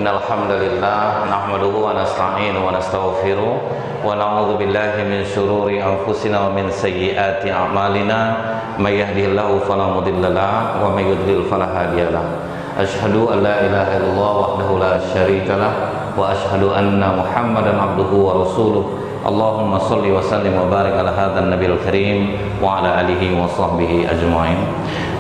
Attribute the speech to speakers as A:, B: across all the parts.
A: Innal hamdalillah nahmaduhu wa nasta'inuhu wa nastaghfiruh wa na'udzu billahi min shururi anfusina wa min sayyiati a'malina may yahdihillahu fala mudilla lahu wa may yudlil fala hadiyalah. Asyhadu an la ilaha illallah wahdahu la syarikalah wa asyhadu anna Muhammadan abduhu wa rasuluh. Allahumma shalli wa sallim wa barik ala hadzal nabiyil karim wa ala alihi wa sahbihi ajmain.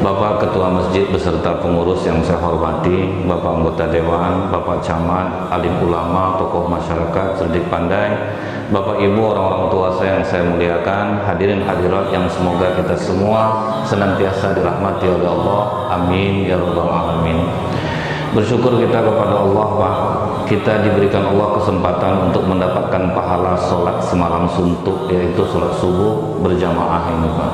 A: Bapak Ketua Masjid beserta pengurus yang saya hormati, Bapak anggota dewan, Bapak camat, alim ulama, tokoh masyarakat, cerdik pandai, Bapak Ibu, orang-orang tua saya yang saya muliakan, hadirin hadirat yang semoga kita semua senantiasa dirahmati oleh Allah. Amin ya rabbal alamin. Bersyukur kita kepada Allah, Pak. Kita diberikan Allah kesempatan untuk mendapatkan pahala sholat semalam suntuk, yaitu sholat subuh berjamaah ini, Pak.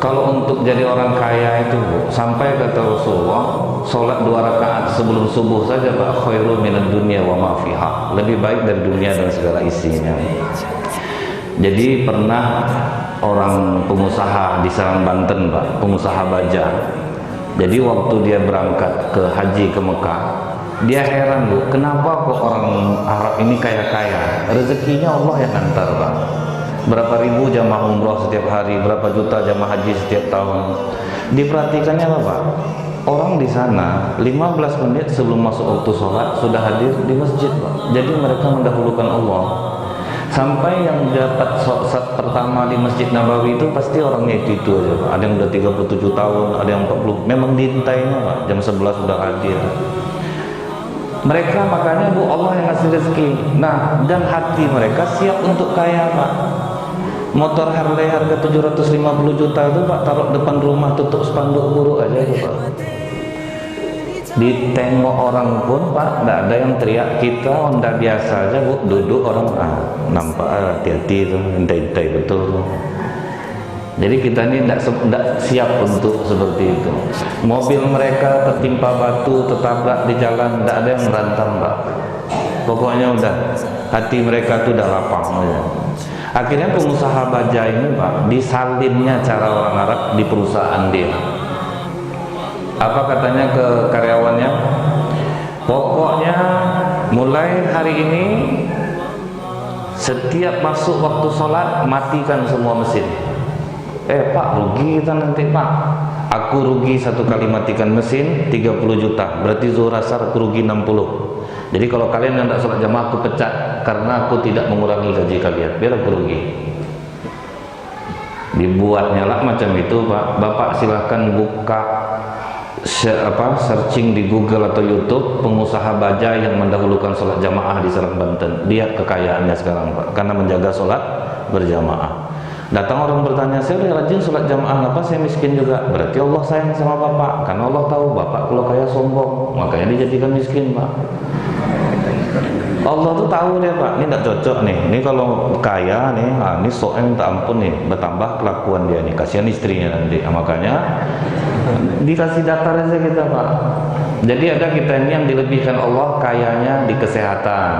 A: Kalau untuk jadi orang kaya itu, Bu, sampai kata Rasulullah, sholat 2 rakaat sebelum subuh saja, Pak, khairu minad dunya wa ma fiha, lebih baik dari dunia dan segala isinya. Jadi pernah orang pengusaha di Serang Banten, Pak, pengusaha baja. Jadi waktu dia berangkat ke haji ke Mekah, dia heran, Bu, kenapa kok orang Arab ini kaya-kaya? Rezekinya Allah yang antar, Pak. Berapa ribu jamaah umroh setiap hari, berapa juta jamaah haji setiap tahun. Diperhatikannya apa, Pak? Orang di sana 15 menit sebelum masuk waktu sholat sudah hadir di masjid, Pak. Jadi mereka mendahulukan Allah. Sampai yang dapat sholat pertama di Masjid Nabawi itu pasti orangnya itu aja, Pak. Ada yang udah 37 tahun, ada yang 40. Memang diintainya, Pak. Jam 11 sudah hadir. Mereka makanya, Bu, Allah yang ngasih rezeki. Nah, dan hati mereka siap untuk kaya, Pak. Motor Harley harga 750 juta itu, Pak, taruh depan rumah, tutup spanduk buruk aja itu, Pak. Ditengok orang pun, Pak, tidak ada yang teriak. Kita Honda biasa aja, Bu, duduk orang nampak hati-hati itu, intai-intai betul. Jadi kita ini tidak siap untuk seperti itu. Mobil mereka tertimpa batu, tertabrak di jalan, tidak ada yang merantam, Pak. Pokoknya udah hati mereka tuh udah lapang aja. Akhirnya pengusaha baja ini, Pak, disalinnya cara orang Arab di perusahaan dia. Apa katanya ke karyawannya? Pokoknya mulai hari ini setiap masuk waktu sholat matikan semua mesin. Pak, rugi kita nanti, Pak. Aku rugi 1 kali matikan mesin 30 juta. Berarti zuhur asar aku rugi 60. Jadi kalau kalian yang tidak sholat jamaah aku pecat karena aku tidak mengurangi gaji kalian. Biar aku rugi. Dibuatnya lah macam itu, Pak. Bapak silahkan buka searching di Google atau YouTube pengusaha baja yang mendahulukan sholat jamaah di Serang Banten. Lihat kekayaannya sekarang, Pak, karena menjaga sholat berjamaah. Datang orang bertanya, saya udah rajin sholat jamaah, kenapa saya miskin juga? Berarti Allah sayang sama Bapak, karena Allah tahu Bapak kalau kaya sombong, makanya dijadikan miskin, Pak. Allah tuh tahu deh, Pak, ini tidak cocok nih. Ini kalau kaya nih, ini soalnya minta ampun nih, bertambah kelakuan dia nih, kasihan istrinya nanti. Makanya dikasih datar aja kita, Pak. Jadi ada kita ini yang dilebihkan Allah kayanya di kesehatan,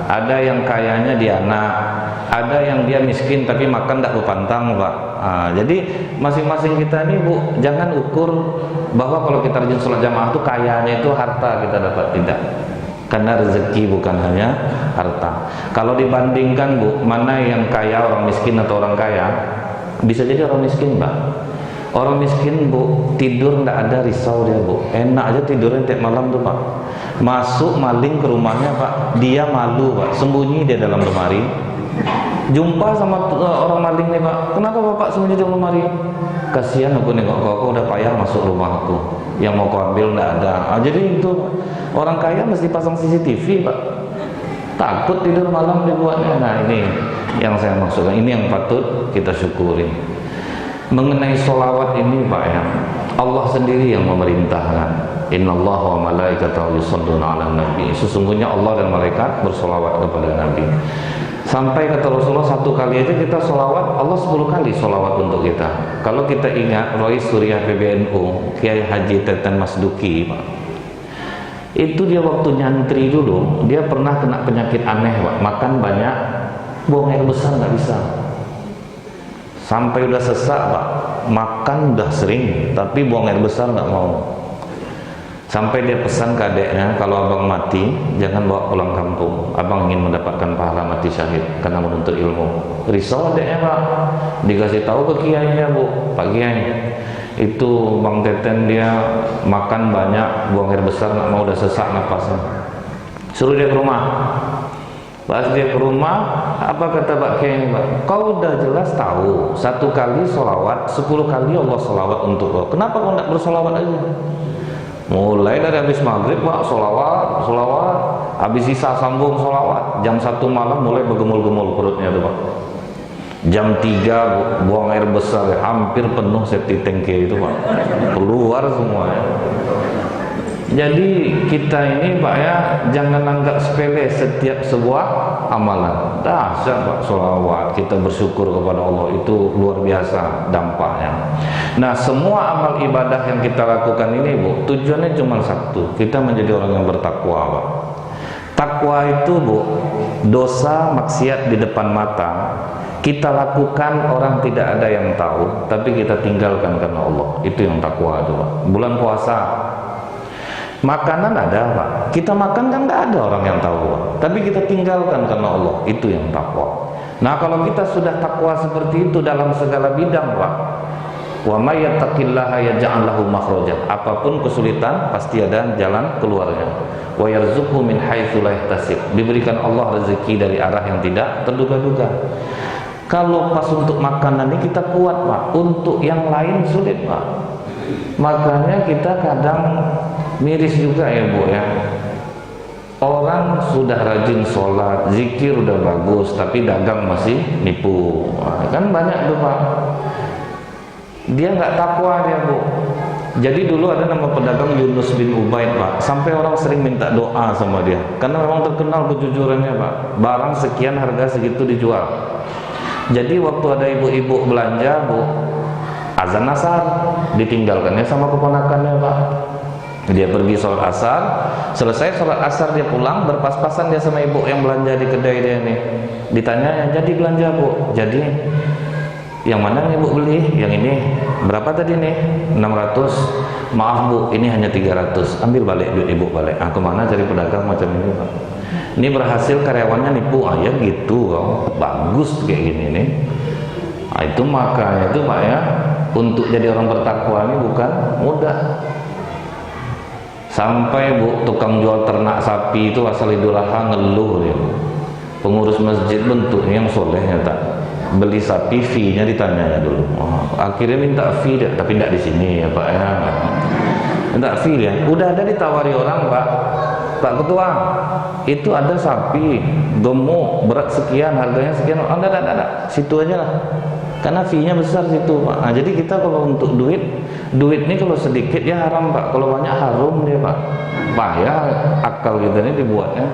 A: ada yang kayanya di anak, ada yang dia miskin tapi makan tak berpantang, Pak. Jadi masing-masing kita ini, Bu, jangan ukur bahwa kalau kita rajin sholat jamaah itu kayanya itu harta kita dapat, tidak. Karena rezeki bukan hanya harta. Kalau dibandingkan, Bu, mana yang kaya, orang miskin atau orang kaya? Bisa jadi orang miskin, Pak. Orang miskin, Bu, tidur tidak ada risau dia, Bu. Enak aja tidurnya tiap malam tuh, Pak. Masuk maling ke rumahnya, Pak, dia malu, Pak, sembunyi dia dalam lemari. Jumpa sama orang maling nih, Pak, kenapa Bapak sembunyi dalam lemari? Kasihan aku nengok kau udah payah masuk rumah aku, yang mau kau ambil tidak ada. Jadi itu orang kaya mesti pasang CCTV, Pak. Takut tidur malam dibuatnya. Nah, ini yang saya maksudkan, ini yang patut kita syukuri. Mengenai sholawat ini, Pak, ya, Allah sendiri yang memerintahkan. Innallaha wa malaikatahu yusholluna 'alan nabi. Sesungguhnya Allah dan malaikat bersolawat kepada Nabi. Sampai kata Rasulullah, 1 kali aja kita sholawat, Allah 10 kali sholawat untuk kita. Kalau kita ingat Rois Suriah PBNU, Kiai Haji Teten Masduki, Pak, itu dia waktu nyantri dulu, dia pernah kena penyakit aneh, Pak. Makan banyak, buang air besar nggak bisa. Sampai udah sesak, Pak. Makan udah sering, tapi buang air besar nggak mau. Sampai dia pesan ke adeknya, kalau abang mati jangan bawa pulang kampung, abang ingin mendapatkan pahala mati syahid karena menuntut ilmu. Risau adeknya pak, dikasih tahu ke kiainya, bu, Pak Kiai, itu Bang Teten dia makan banyak, buang air besar, nggak mau, udah sesak napasnya, suruh dia ke rumah. Pas dia ke rumah, apa kata Pak Kiai? Kau udah jelas tahu 1 kali sholawat 10 kali Allah sholawat untuk kau, kenapa kau tidak bersolawat aja? Mulai dari habis maghrib pak, sholawat, habis isya sambung sholawat, jam 1 malam mulai bergemul-gemul perutnya tuh pak. Jam 3 buang air besar, hampir penuh septic tanki itu pak, keluar semuanya. Jadi kita ini pak ya, jangan anggap sepele setiap sebuah amalan. Dahsyat pak sholawat, kita bersyukur kepada Allah, itu luar biasa dampaknya. Nah, semua amal ibadah yang kita lakukan ini bu, tujuannya cuma satu, kita menjadi orang yang bertakwa pak. Takwa itu bu, dosa maksiat di depan mata kita lakukan, orang tidak ada yang tahu, tapi kita tinggalkan karena Allah. Itu yang takwa itu pak. Bulan puasa, makanan ada pak, kita makan kan nggak ada orang yang tahu pak, tapi kita tinggalkan karena Allah. Itu yang takwa. Nah, kalau kita sudah takwa seperti itu dalam segala bidang pak, wa may yattaqillaha yaj'al lahu makhraja, apapun kesulitan pasti ada jalan keluarnya. Wa yarzuqhu min haitsu la yahtasib, diberikan Allah rezeki dari arah yang tidak terduga-duga. Kalau pas untuk makanan ini kita kuat pak, untuk yang lain sulit pak. Makanya kita kadang miris juga ya bu ya, orang sudah rajin sholat, zikir udah bagus, tapi dagang masih nipu. Nah, kan banyak tuh pak, dia nggak takwa dia bu. Jadi dulu ada nama pedagang Yunus bin Ubaid pak, sampai orang sering minta doa sama dia, karena memang terkenal kejujurannya pak. Barang sekian harga segitu dijual. Jadi waktu ada ibu-ibu belanja bu, azan asar ditinggalkannya sama keponakannya pak. Dia pergi sholat asar, selesai sholat asar dia pulang, berpas-pasan dia sama ibu yang belanja di kedai dia nih. Ditanya, jadi belanja bu? Jadi yang mana nih bu beli? Yang ini berapa tadi nih? 600. Maaf bu, ini hanya 300. Ambil balik duit ibu balik. Ah, kemana cari pedagang macam ini pak? Ini berhasil karyawannya nipu. Ah ya gitu, oh, bagus kayak gini nih. Nah, itu makanya itu pak ya, untuk jadi orang bertakwa ini bukan mudah. Sampai bu, tukang jual ternak sapi itu asal Idul Adha ngeluh ya, pengurus masjid bentuknya yang solehnya tak beli sapi, fee-nya ditanya dulu. Oh, akhirnya minta fee dia, tapi tidak di sini ya pak ya, minta fee ya. Udah ada ditawari orang pak, Pak Ketua, itu ada sapi gemuk berat sekian, harganya sekian. Oh, ada, situ aja lah, karena fee-nya besar situ pak. Nah, jadi kita kalau untuk duit ini kalau sedikit ya haram pak, kalau banyak harum dia pak. Payah akal kita ini dibuatnya.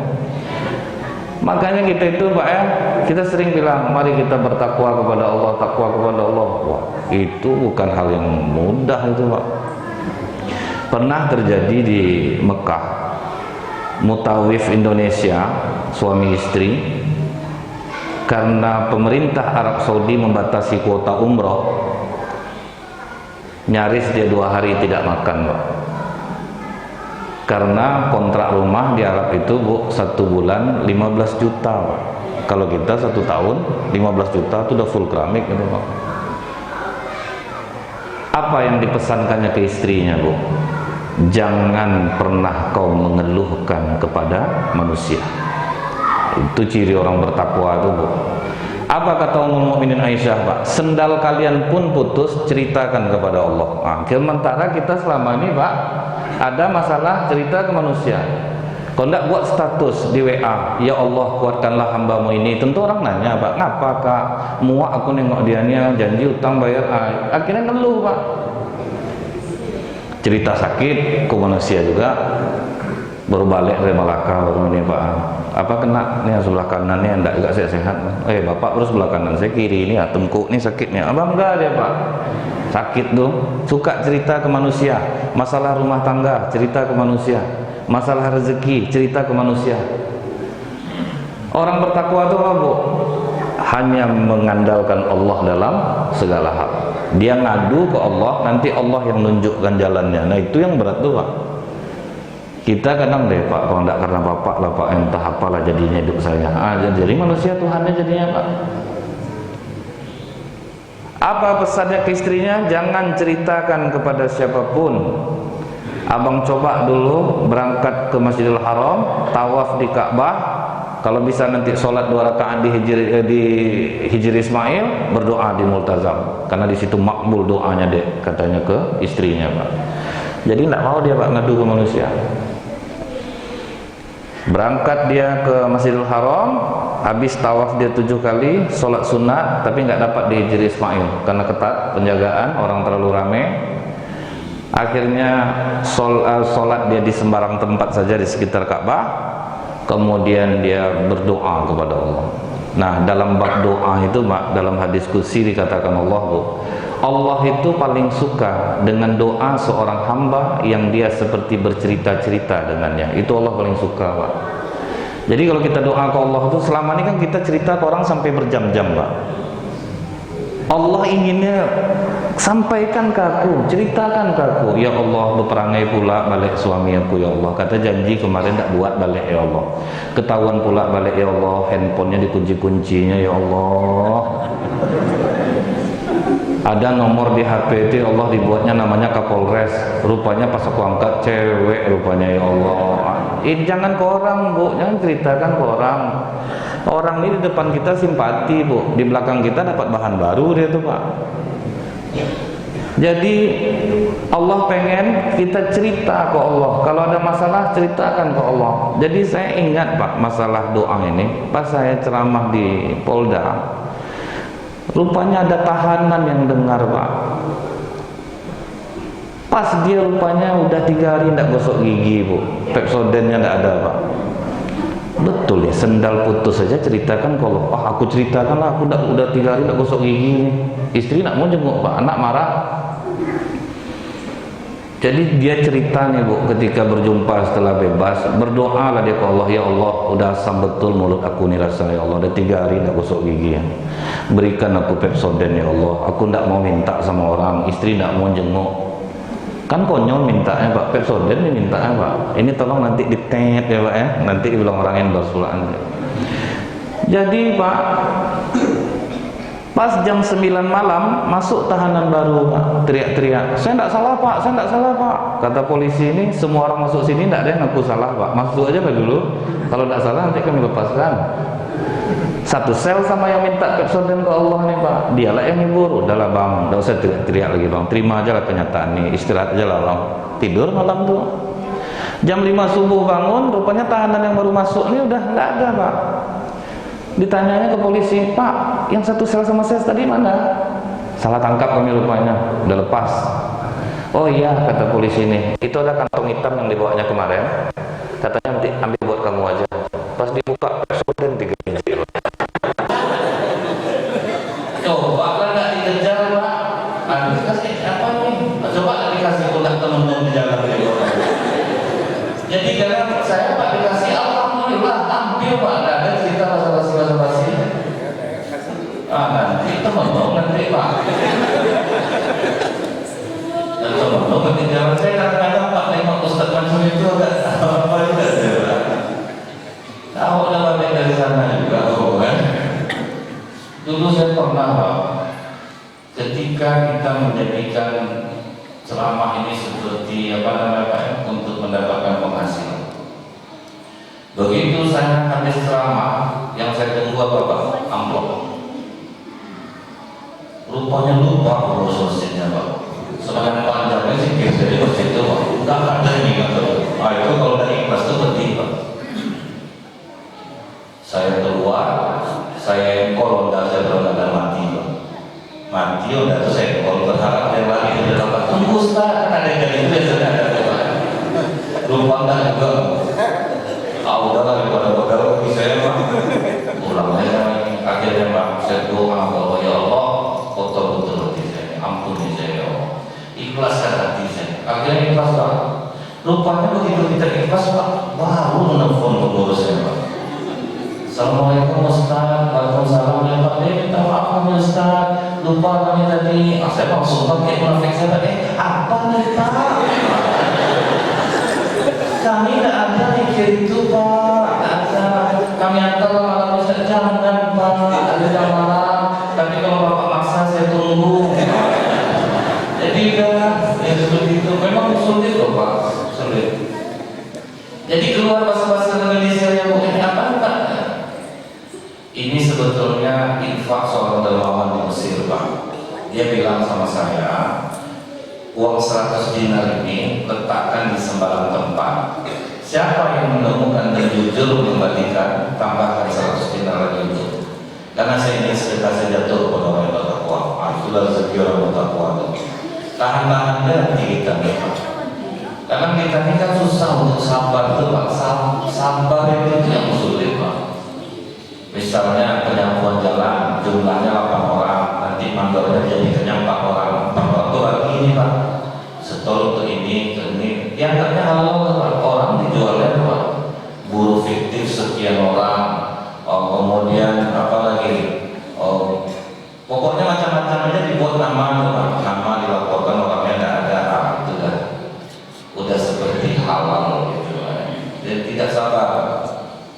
A: Makanya kita itu pak ya, kita sering bilang mari kita bertakwa kepada Allah, takwa kepada Allah. Wah, itu bukan hal yang mudah itu pak. Pernah terjadi di Mekah, mutawif Indonesia, suami istri, karena pemerintah Arab Saudi membatasi kuota umroh, nyaris dia 2 hari tidak makan pak. Karena kontrak rumah di Arab itu bu, 1 bulan 15 juta pak. Kalau kita 1 tahun 15 juta itu udah full keramik gitu pak. Apa yang dipesankannya ke istrinya bu? Jangan pernah kau mengeluhkan kepada manusia. Itu ciri orang bertakwa itu bu. Apa kata Ummul Mukminin Aisyah pak? Sendal kalian pun putus, ceritakan kepada Allah. Nah, sementara kita selama ini pak, ada masalah cerita ke manusia. Kalau tidak buat status di WA, ya Allah kuatkanlah hambamu ini. Tentu orang nanya pak, ngapa kak? Muak aku nengok dia nih, janji utang bayar. Akhirnya ngeluh pak. Cerita sakit ke manusia juga, baru balik dari Malaka baru ini pak. Apa kena nih sebelah kanan nih, enggak juga saya sehat. Bapak terus sebelah kanan, saya kiri ini, tengkuk nih sakitnya. Abang enggak dia pak. Sakit tuh, suka cerita ke manusia. Masalah rumah tangga, cerita ke manusia. Masalah rezeki, cerita ke manusia. Orang bertakwa itu apa bu? Hanya mengandalkan Allah dalam segala hal. Dia ngadu ke Allah, nanti Allah yang nunjukkan jalannya. Nah itu yang berat tuh pak. Kita kadang deh Pak, kalau enggak karena bapak lah Pak, entah apalah jadinya hidup saya. Jadi manusia Tuhannya jadinya Pak. Apa pesannya ke istrinya? Jangan ceritakan kepada siapapun. Abang coba dulu berangkat ke Masjidil Haram, tawaf di Ka'bah. Kalau bisa nanti sholat 2 rakaat di Hijri Ismail, berdoa di Multazam. Karena di situ makbul doanya dek, katanya ke istrinya Pak. Jadi tidak mau dia Pak ngadu ke manusia. Berangkat dia ke Masjidil Haram, habis tawaf dia 7 kali, sholat sunat, tapi nggak dapat di Hijri Ismail karena ketat penjagaan, orang terlalu ramai. Akhirnya sholat dia di sembarang tempat saja di sekitar Ka'bah. Kemudian dia berdoa kepada Allah. Nah, dalam bab doa itu dalam hadis qudsi dikatakan Allah itu paling suka dengan doa seorang hamba yang dia seperti bercerita-cerita dengannya. Itu Allah paling suka Pak. Jadi kalau kita doa ke Allah itu, selama ini kan kita cerita ke orang sampai berjam-jam Pak. Allah inginnya sampaikan ke aku, ceritakan ke aku. Ya Allah, berperangai pula balik suami aku ya Allah. Kata janji kemarin tak buat balik ya Allah. Ketahuan pula balik ya Allah, handphonenya dikunci-kuncinya ya Allah. Ada nomor di HP itu Allah dibuatnya namanya Kapolres. Rupanya pas aku angkat cewek rupanya ya Allah. Jangan ke orang Bu, jangan ceritakan ke orang. Orang ini di depan kita simpati Bu, di belakang kita dapat bahan baru dia tuh Pak. Jadi Allah pengen kita cerita ke Allah. Kalau ada masalah ceritakan ke Allah. Jadi saya ingat Pak masalah doa ini pas saya ceramah di Polda. Rupanya ada tahanan yang dengar Pak. Pas dia rupanya udah 3 hari tidak gosok gigi Bu, Pepsodentnya tidak ada Pak. Betul ya, sendal putus saja ceritakan kalau aku ceritakan lah, aku udah 3 hari tidak gosok gigi nih. Istri nak mau jenguk Pak, anak marah. Jadi dia cerita nih Bu, ketika berjumpa setelah bebas, berdoa lah dia ke Allah, ya Allah, udah asam betul mulut aku nih rasa ya Allah, udah 3 hari tidak gosok gigi ya. Berikan aku Pepsodent ya Allah, aku tidak mau minta sama orang, istri tidak mau jenguk. Kan konyol mintanya Pak, Pepsodent ini mintanya Pak, ini tolong nanti ditet ya Pak ya, nanti dibilang orang endorse pulaan. Jadi Pak, pas jam 9 malam masuk tahanan baru Pak, teriak-teriak, saya tidak salah Pak, saya tidak salah Pak. Kata polisi ini, semua orang masuk sini tidak ada yang ngaku salah Pak, masuk aja Pak dulu, kalau tidak salah nanti kami lepaskan. Satu sel sama yang minta Pepsodent ke Allah nih Pak, dialah yang hibur. Udahlah Bang, tidak usah teriak-teriak lagi Bang, terima aja lah kenyataan nih, istirahat aja lah Bang. Tidur malam tuh. Jam 5 subuh bangun, rupanya tahanan yang baru masuk ini udah nggak ada Pak. Ditanyanya ke polisi, Pak, yang satu sel sama saya tadi mana? Salah tangkap kami rupanya, udah lepas. Oh iya, kata polisi ini, itu ada kantong hitam yang dibawanya kemarin, katanya nanti ambil buat kamu aja. Pas dibuka Pepsodent 3 biji. Coba kan nggak dikejar Pak, nanti kasih apa nih? Coba nggak dikasih pundak temen-temen di jalan gitu. Jadi kadang saya Pak dikasih alhamdulillah ambil Pak, nggak ada cerita basa-basi. Nanti temen-temen nanti Pak. Dan temen-temen di jalan saya kadang-kadang Pak nengok Ustaz Mansur itu agak apa juga Pak. Tahu udah balik dari sana juga kan. Dulu saya pernah Pak, ketika kita menjadikan ceramah ini seperti apa namanya Pak, untuk mendapatkan penghasilan. Begitu saya habis ceramah, yang saya tunggu apa Pak? Amplop. Rupanya lupa urus rositnya Pak. Semakin panjangnya sih jadi rosit itu Pak. Enggak ada ini kata. Itu kalau udah ikhlas itu penting Pak. Saya keluar, saya call udah saya berangkat mati Pak. Mati udah tuh saya call berharap dia lagi di dalam Pak. Tunggu Ustaz, kan ada yang jadi itu biasanya ada Pak. Lupa enggak juga. Udah lah daripada modal bagi saya Pak. Ulangnya akhirnya Pak, saya doa bahwa ya Allah, kotor betul hati saya, ampuni saya ya Allah. Ikhlaskan hati saya. Akhirnya ikhlas Pak. Rupanya begitu kita ikhlas Pak, baru menelpon pengurusnya Pak. Assalamualaikum Ustaz, waalaikumsalam ya Pak. Minta maaf kami Ustaz, lupa kami tadi. Saya langsung pakai munafik saya tadi. Apa nih Pak? kami tidak ada mikir itu Pak, tidak ada. Kami antar malam Ustaz, jangan Pak, ada jam malam. Tapi kalau Bapak maksa saya tunggu. Jadi udah, ya seperti itu. Memang sulit loh Pak, sulit. Jadi keluar bahasa-bahasa Indonesia yang mungkin apa Pak? Ini sebetulnya infak seorang dermawan di Mesir Pak. Dia bilang sama saya, uang 100 dinar ini letakkan di sembarang tempat. Siapa yang menemukan dan jujur mengembalikan, tambahkan 100 dinar lagi itu. Karena saya ingin sedekah saya jatuh kepada orang yang bertakwa. Itulah rezeki orang bertakwa. Tahan-tahan dia nanti kita nih Pak. Karena kita ini kan susah untuk sabar itu Pak. Sabar itu yang sulit Pak. Misalnya penyapuan jalan jumlahnya 8 orang, nanti mandornya jadi kenyang 4 orang. 4 orang itu lagi ini Pak. Setor untuk ini, ke ini. Dianggapnya halal Pak. Orang dijualnya Pak. Buruh fiktif sekian orang. Kemudian apa lagi? Pokoknya macam-macam aja dibuat nama Pak. Nama dilaporkan orangnya tidak ada. Itu udah seperti halal gitu. Dan tidak sabar.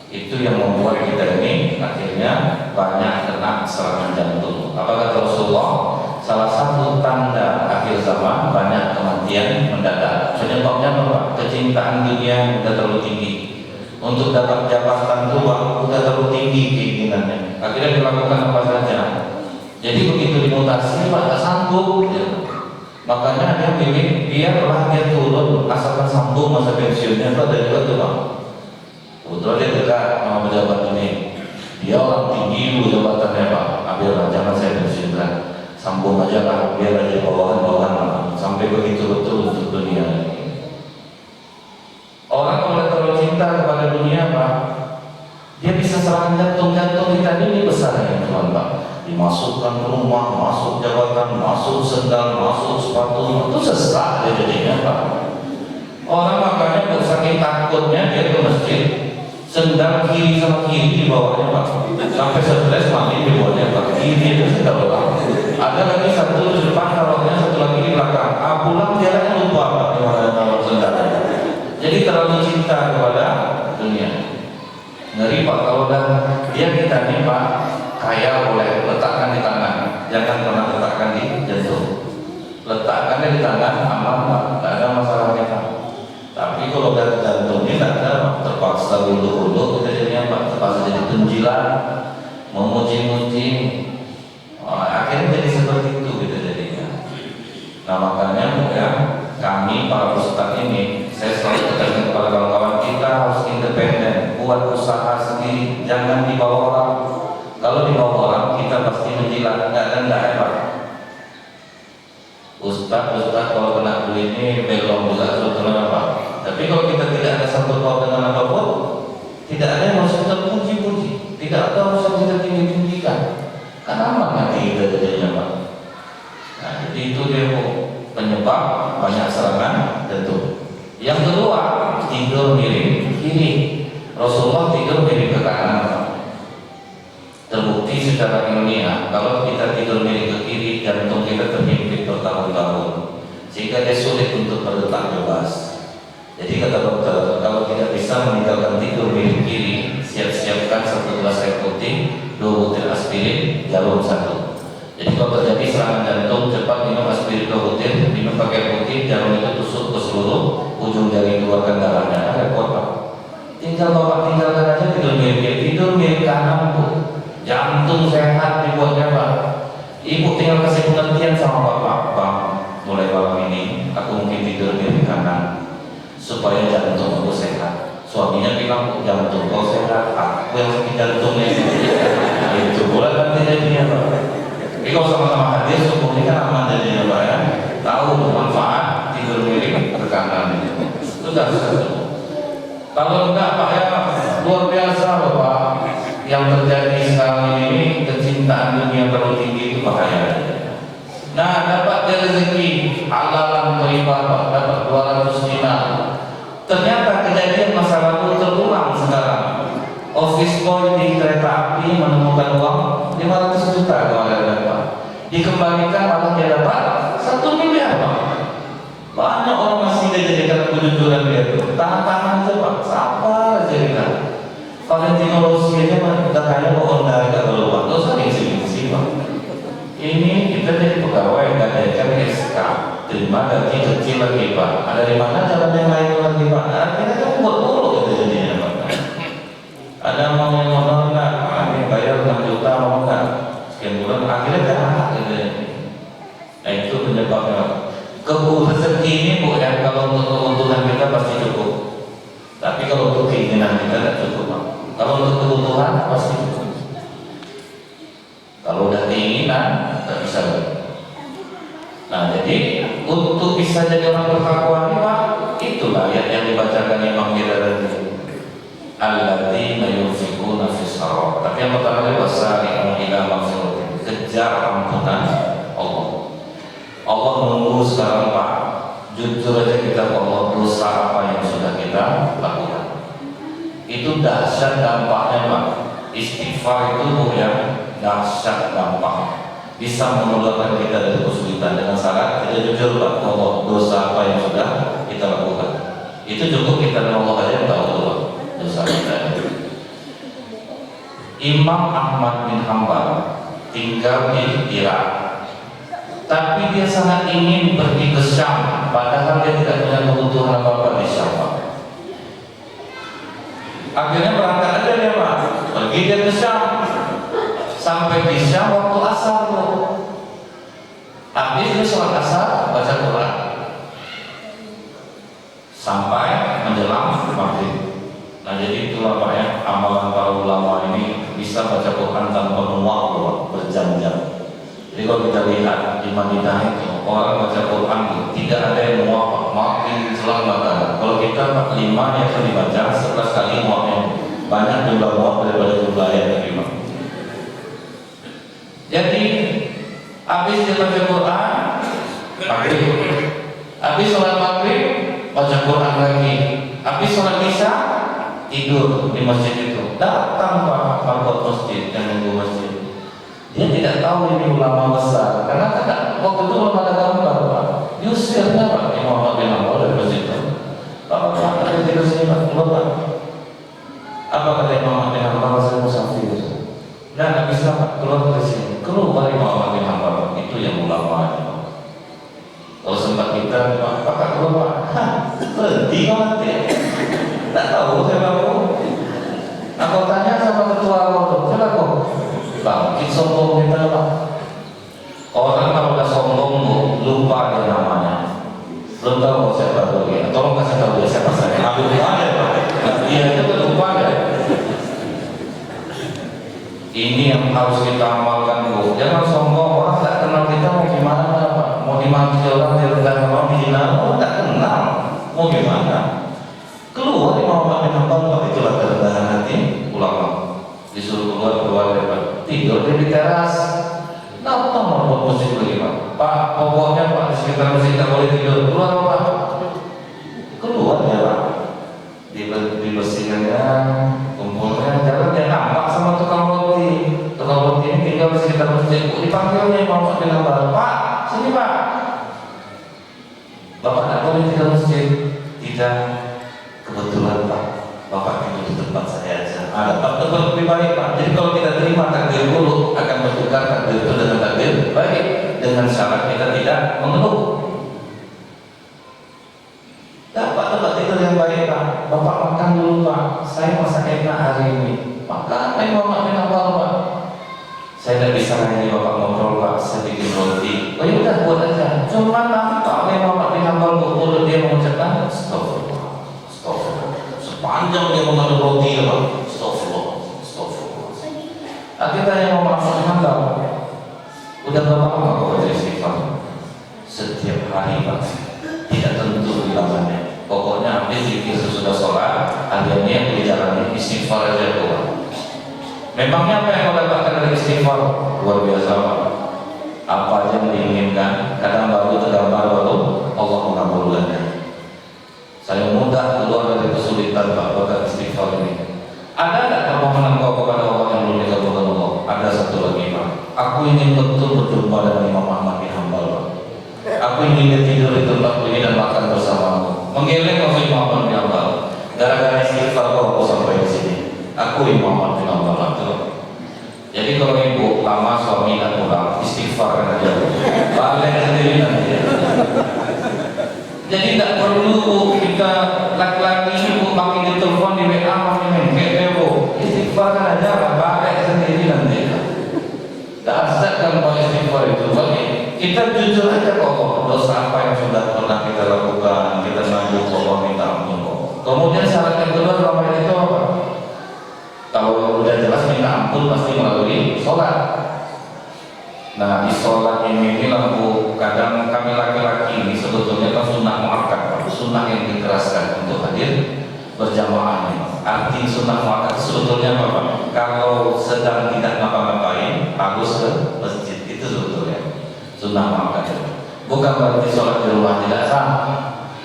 A: Itu yang membuat kita ini akhirnya banyak kena serangan jantung. Apa kata Rasulullah? Salah satu tanda akhir zaman banyak kematian mendadak. Penyebabnya apa? Kecintaan dunia sudah terlalu tinggi. Untuk dapat jabatan itu sudah terlalu tinggi keinginannya. Akhirnya dilakukan apa saja. Jadi begitu dimutasi Pak tak sanggup. Ya. Makanya dia pilih biarlah dia turun asalkan sambung masa pensiunnya itu ada juga tuh Pak. Kebetulan dia dekat sama pejabat ini. Dia orang tinggi dulu jabatannya Pak. Biarlah jangan saya pensiunkan. Sambung aja lah, biar aja bawahan-bawahan sampai begitu betul untuk dunia. Orang kalau terlalu cinta kepada dunia Pak, dia bisa serangan jantung kita ini besar ya teman Pak. Dimasukkan ke rumah, masuk jabatan, masuk sendal, masuk sepatu, itu sesak dia jadinya Pak. Orang makanya saking takutnya dia ke masjid. Sendal kiri sama kiri di bawahnya Pak. Sampai stres mati di bawahnya Pak. Kiri itu sendal orang. Ada lagi satu di depan taruhnya, satu lagi di belakang. Pulang jalannya lupa Pak di mana taruh sendalnya. Jadi terlalu cinta kepada dunia. Ngeri Pak kalau udah dia kita nih Pak kaya boleh letakkan di tangan, jangan pernah letakkan di jantung. Letakkannya di tangan aman Pak, tidak ada masalahnya Pak. Tapi kalau dari jantungnya tidak ada, terpaksa ulu-ulu kita jadinya Pak, terpaksa jadi penjilat, memuji-muji, akhirnya jadi seperti itu kita jadinya. Nah makanya ya kami para ustaz ini, saya selalu tekankan kepada kawan-kawan kita harus independen, buat usaha sendiri, jangan dibawa orang. Kalau dibawa orang kita pasti menjilat, nggak ada Pak. Ustaz kalau kena duit ini belum juga sebetulnya Pak. Tapi kalau kita tidak ada sangkut paut dengan apapun, tidak ada yang harus kita puji-puji, tidak ada harus kita tinggi-tinggikan. Karena aman nanti kita jadinya Pak. Nah, jadi itu dia penyebab banyak serangan jantung. Yang kedua, tidur miring kiri. Rasulullah tidur miring ke kanan Pak. Terbukti secara ilmiah kalau kita tidur miring ke kiri, jantung kita terhimpit bertahun-tahun sehingga dia sulit untuk berdetak bebas. Jadi kata dokter, kalau tidak bisa meninggalkan tidur miring kiri, siap-siapkan 1 gelas air putih, 2 butir aspirin, jarum 1. Jadi kalau terjadi serangan jantung, cepat minum aspirin 2 butir, minum pakai putih, jarum itu tusuk ke seluruh ujung jari keluarkan darahnya. Repot Pak. Tinggal Bapak tinggalkan aja tidur miring kiri, tidur miring kanan Bu. Jantung sehat dibuatnya Pak. Ibu tinggal kasih pengertian sama Bapak, Bang, mulai malam ini aku mungkin tidur miring kanan supaya jantung aku sehat. Suaminya bilang jantung kau sehat, aku yang sakit jantungnya. Itu boleh kan jadinya Pak. Tapi kalau sama-sama hadir, syukurnya kan aman jadinya Pak ya. Tahu manfaat tidur miring ke kanan itu sudah satu. Kalau enggak Pak ya luar biasa Bapak. Yang terjadi sekarang ini kecintaan dunia terlalu tinggi itu bahaya. Nah dapat rezeki halalan thayyibah dapat 200 dinar. Ternyata kejadian masa lalu terulang sekarang. Office boy di kereta api menemukan uang 500 juta kemarin dapat. Dikembalikan malah dia dapat 1 miliar Pak. Banyak orang masih dijadikan kejujuran dia itu, tahan-tahan aja Pak, sabar aja kita. Valentino Rossi aja udah kaya kok Honda gak keluar, terus ada isi Pak. Ini kita jadi pegawai nggak ada SK, terima gaji kecil lagi Pak. Ada di mana jalan yang lain lagi Pak? Nah, kita kan buat dulu gitu jadinya Pak. Ada mau yang honor nggak? Ini bayar 6 juta mau nggak? Sekian bulan akhirnya jahat gitu. Nah itu penyebabnya. Rezeki ini bukan kalau untuk keuntungan kita pasti cukup. Tapi kalau untuk keinginan kita tidak cukup Pak. Kalau untuk kebutuhan pasti cukup. Kalau udah keinginan tidak bisa. Nah jadi untuk bisa jadi orang bertakwa ini Pak, itulah ayat yang dibacakan Imam kita tadi. Alladzina yunfiquna fis sarra. Tapi yang pertama itu wasari'u ila maghfiratin. Kejar ampunan Allah. Allah menunggu sekarang Pak. Jujur aja kita ke Allah, dosa apa yang sudah kita lakukan. Itu dahsyat dampaknya Pak. Istighfar itu yang dahsyat dampak. Bisa mengeluarkan kita dari kesulitan dengan syarat kita jujur Pak ke Allah, dosa apa yang sudah kita lakukan. Itu cukup kita dengan Allah aja yang tahu Pak. Dosa kita. Imam Ahmad bin Hanbal tinggal di Irak, tapi dia sangat ingin pergi ke Syam, padahal dia tidak punya kebutuhan apa-apa di Syam. Akhirnya berangkat aja dia Pak, pergi dia ke Syam. Sampai di Syam waktu asar tuh. Habis dia sholat asar, baca Quran sampai menjelang maghrib. Nah jadi itulah Pak ya, amalan para ulama ini bisa baca Quran tanpa waktu berjam-jam. Jadi kalau kita lihat di Madinah itu orang baca Quran itu tidak ada yang muak, makin selang mata. Kalau kita 5 yang akan dibaca 11 kali muaknya, banyak jumlah muak daripada jumlah ayat yang lima. Jadi habis dia baca Quran maghrib, habis sholat maghrib baca Quran lagi, habis sholat isya tidur di masjid itu. Datang Pak marbot masjid yang nunggu masjid. Dia tidak tahu ini ulama besar karena waktu itu belum ada gambar Pak. Diusirnya Pak Imam Ahmad bin Hanbal dari masjid itu. Bapak ada tidur sini Pak, keluar Pak. Apa kata Imam Ahmad bin Hanbal? Saya musafir. Nah, nggak bisa Pak, keluar dari sini. Keluar Imam Ahmad bin Hanbal, itu yang ulama. Kalau sempat kita Pak keluar Pak, berhenti nanti. Tak tahu saya baru. Aku tanya sama ketua waktu, saya kok bangkit sombong kita Pak. Orang kalau udah sombong lupa dia namanya. Belum tahu kok siapa dia. Tolong kasih tahu dia siapa saya. Aku lupa deh Pak. Dia itu lupa deh. Ini yang harus kita amalkan Bu. Jangan sombong, orang tak kenal kita mau gimana Pak. Mau dimaki orang, direndahkan orang, dihina orang tak kenal. Mau gimana? Keluar Imam Ahmad bin Hanbal Pak, itulah kerendahan hati ulama. Disuruh keluar Pak, tidur di teras. Kenapa mau musik lagi Pak? Pokoknya Pak di sekitar masjid tak boleh tidur. Keluar Pak. Keluar ya Pak. Dibersihkannya, kumpulnya, jalan dia nampak sama tukang roti. Tukang roti ini tinggal di sekitar masjid. Dipanggilnya Imam Ahmad bin Hanbal, Pak, sini Pak. Bapak tak boleh tinggal masjid. Tidak. Kebetulan Pak, Bapak tidur di tempat saya aja. Ada tempat lebih baik Pak. Jadi kalau kita terima takdir dulu, akan bertukar takdir itu dengan takdir baik, dengan syarat kita tidak mengeluh. Dapat tempat tidur yang baik Pak. Bapak makan dulu Pak. Saya masak enak hari ini. Makan, Imam Ahmad bin Hanbal Pak. Saya tidak bisa hari ini Bapak ngobrol Pak. Saya bikin roti. Oh ya udah buat aja. Cuma nanti Pak Imam Ahmad bin Hanbal mulut dia mengucapkan stop. Sepanjang dia mengaduk roti ya Pak. Astagfirullah. Akhirnya yang mau makan udah berapa lama kau baca istighfar? Setiap hari Pak. Tidak tentu bilangannya. Pokoknya habis zikir sesudah sholat, akhirnya yang dijalani istighfar aja Pak. Memangnya apa yang kau dapatkan dari istighfar? Luar biasa Pak. Apa aja yang diinginkan, kadang baru tergambar baru Allah mengabulkannya. Saya mudah keluar dari kesulitan Pak berkat istighfar ini. Ada tak permohonan kau kepada Allah yang belum dikabulkan Allah? Ada satu lagi Pak. Aku ingin betul berjumpa dengan Imam Ahmad bin Hanbal Pak. Aku ingin tidur di tempat ini dan makan bersamamu.
B: Menggeleng waktu Muhammad bin Ambal. Gara-gara istighfar kok aku sampai di sini. Aku Muhammad bin Ambal itu. Jadi kalau ibu lama suami dan pulang istighfar aja. Balik sendiri nanti. Jadi tidak perlu kita laki-laki ibu makin ditelepon di WA makin bu istighfar aja balik sendiri nanti. Tak asal kan kalau istighfar itu bagi kita jujur aja kok dosa apa yang sudah pernah kita lakukan kita ngadu Allah minta ampun kok. Kemudian syarat yang kedua dalam itu apa? Kalau udah jelas minta ampun pasti melalui sholat. Nah di sholat ini lampu kadang kami laki-laki ini sebetulnya kan sunnah muakkad, sunnah yang dikeraskan untuk hadir berjamaah. Arti sunnah muakkad sebetulnya apa? Kalau sedang tidak ngapa-ngapain harus ke masjid, itu sebetulnya sunnah muakkad. Bukan berarti sholat di rumah tidak sah.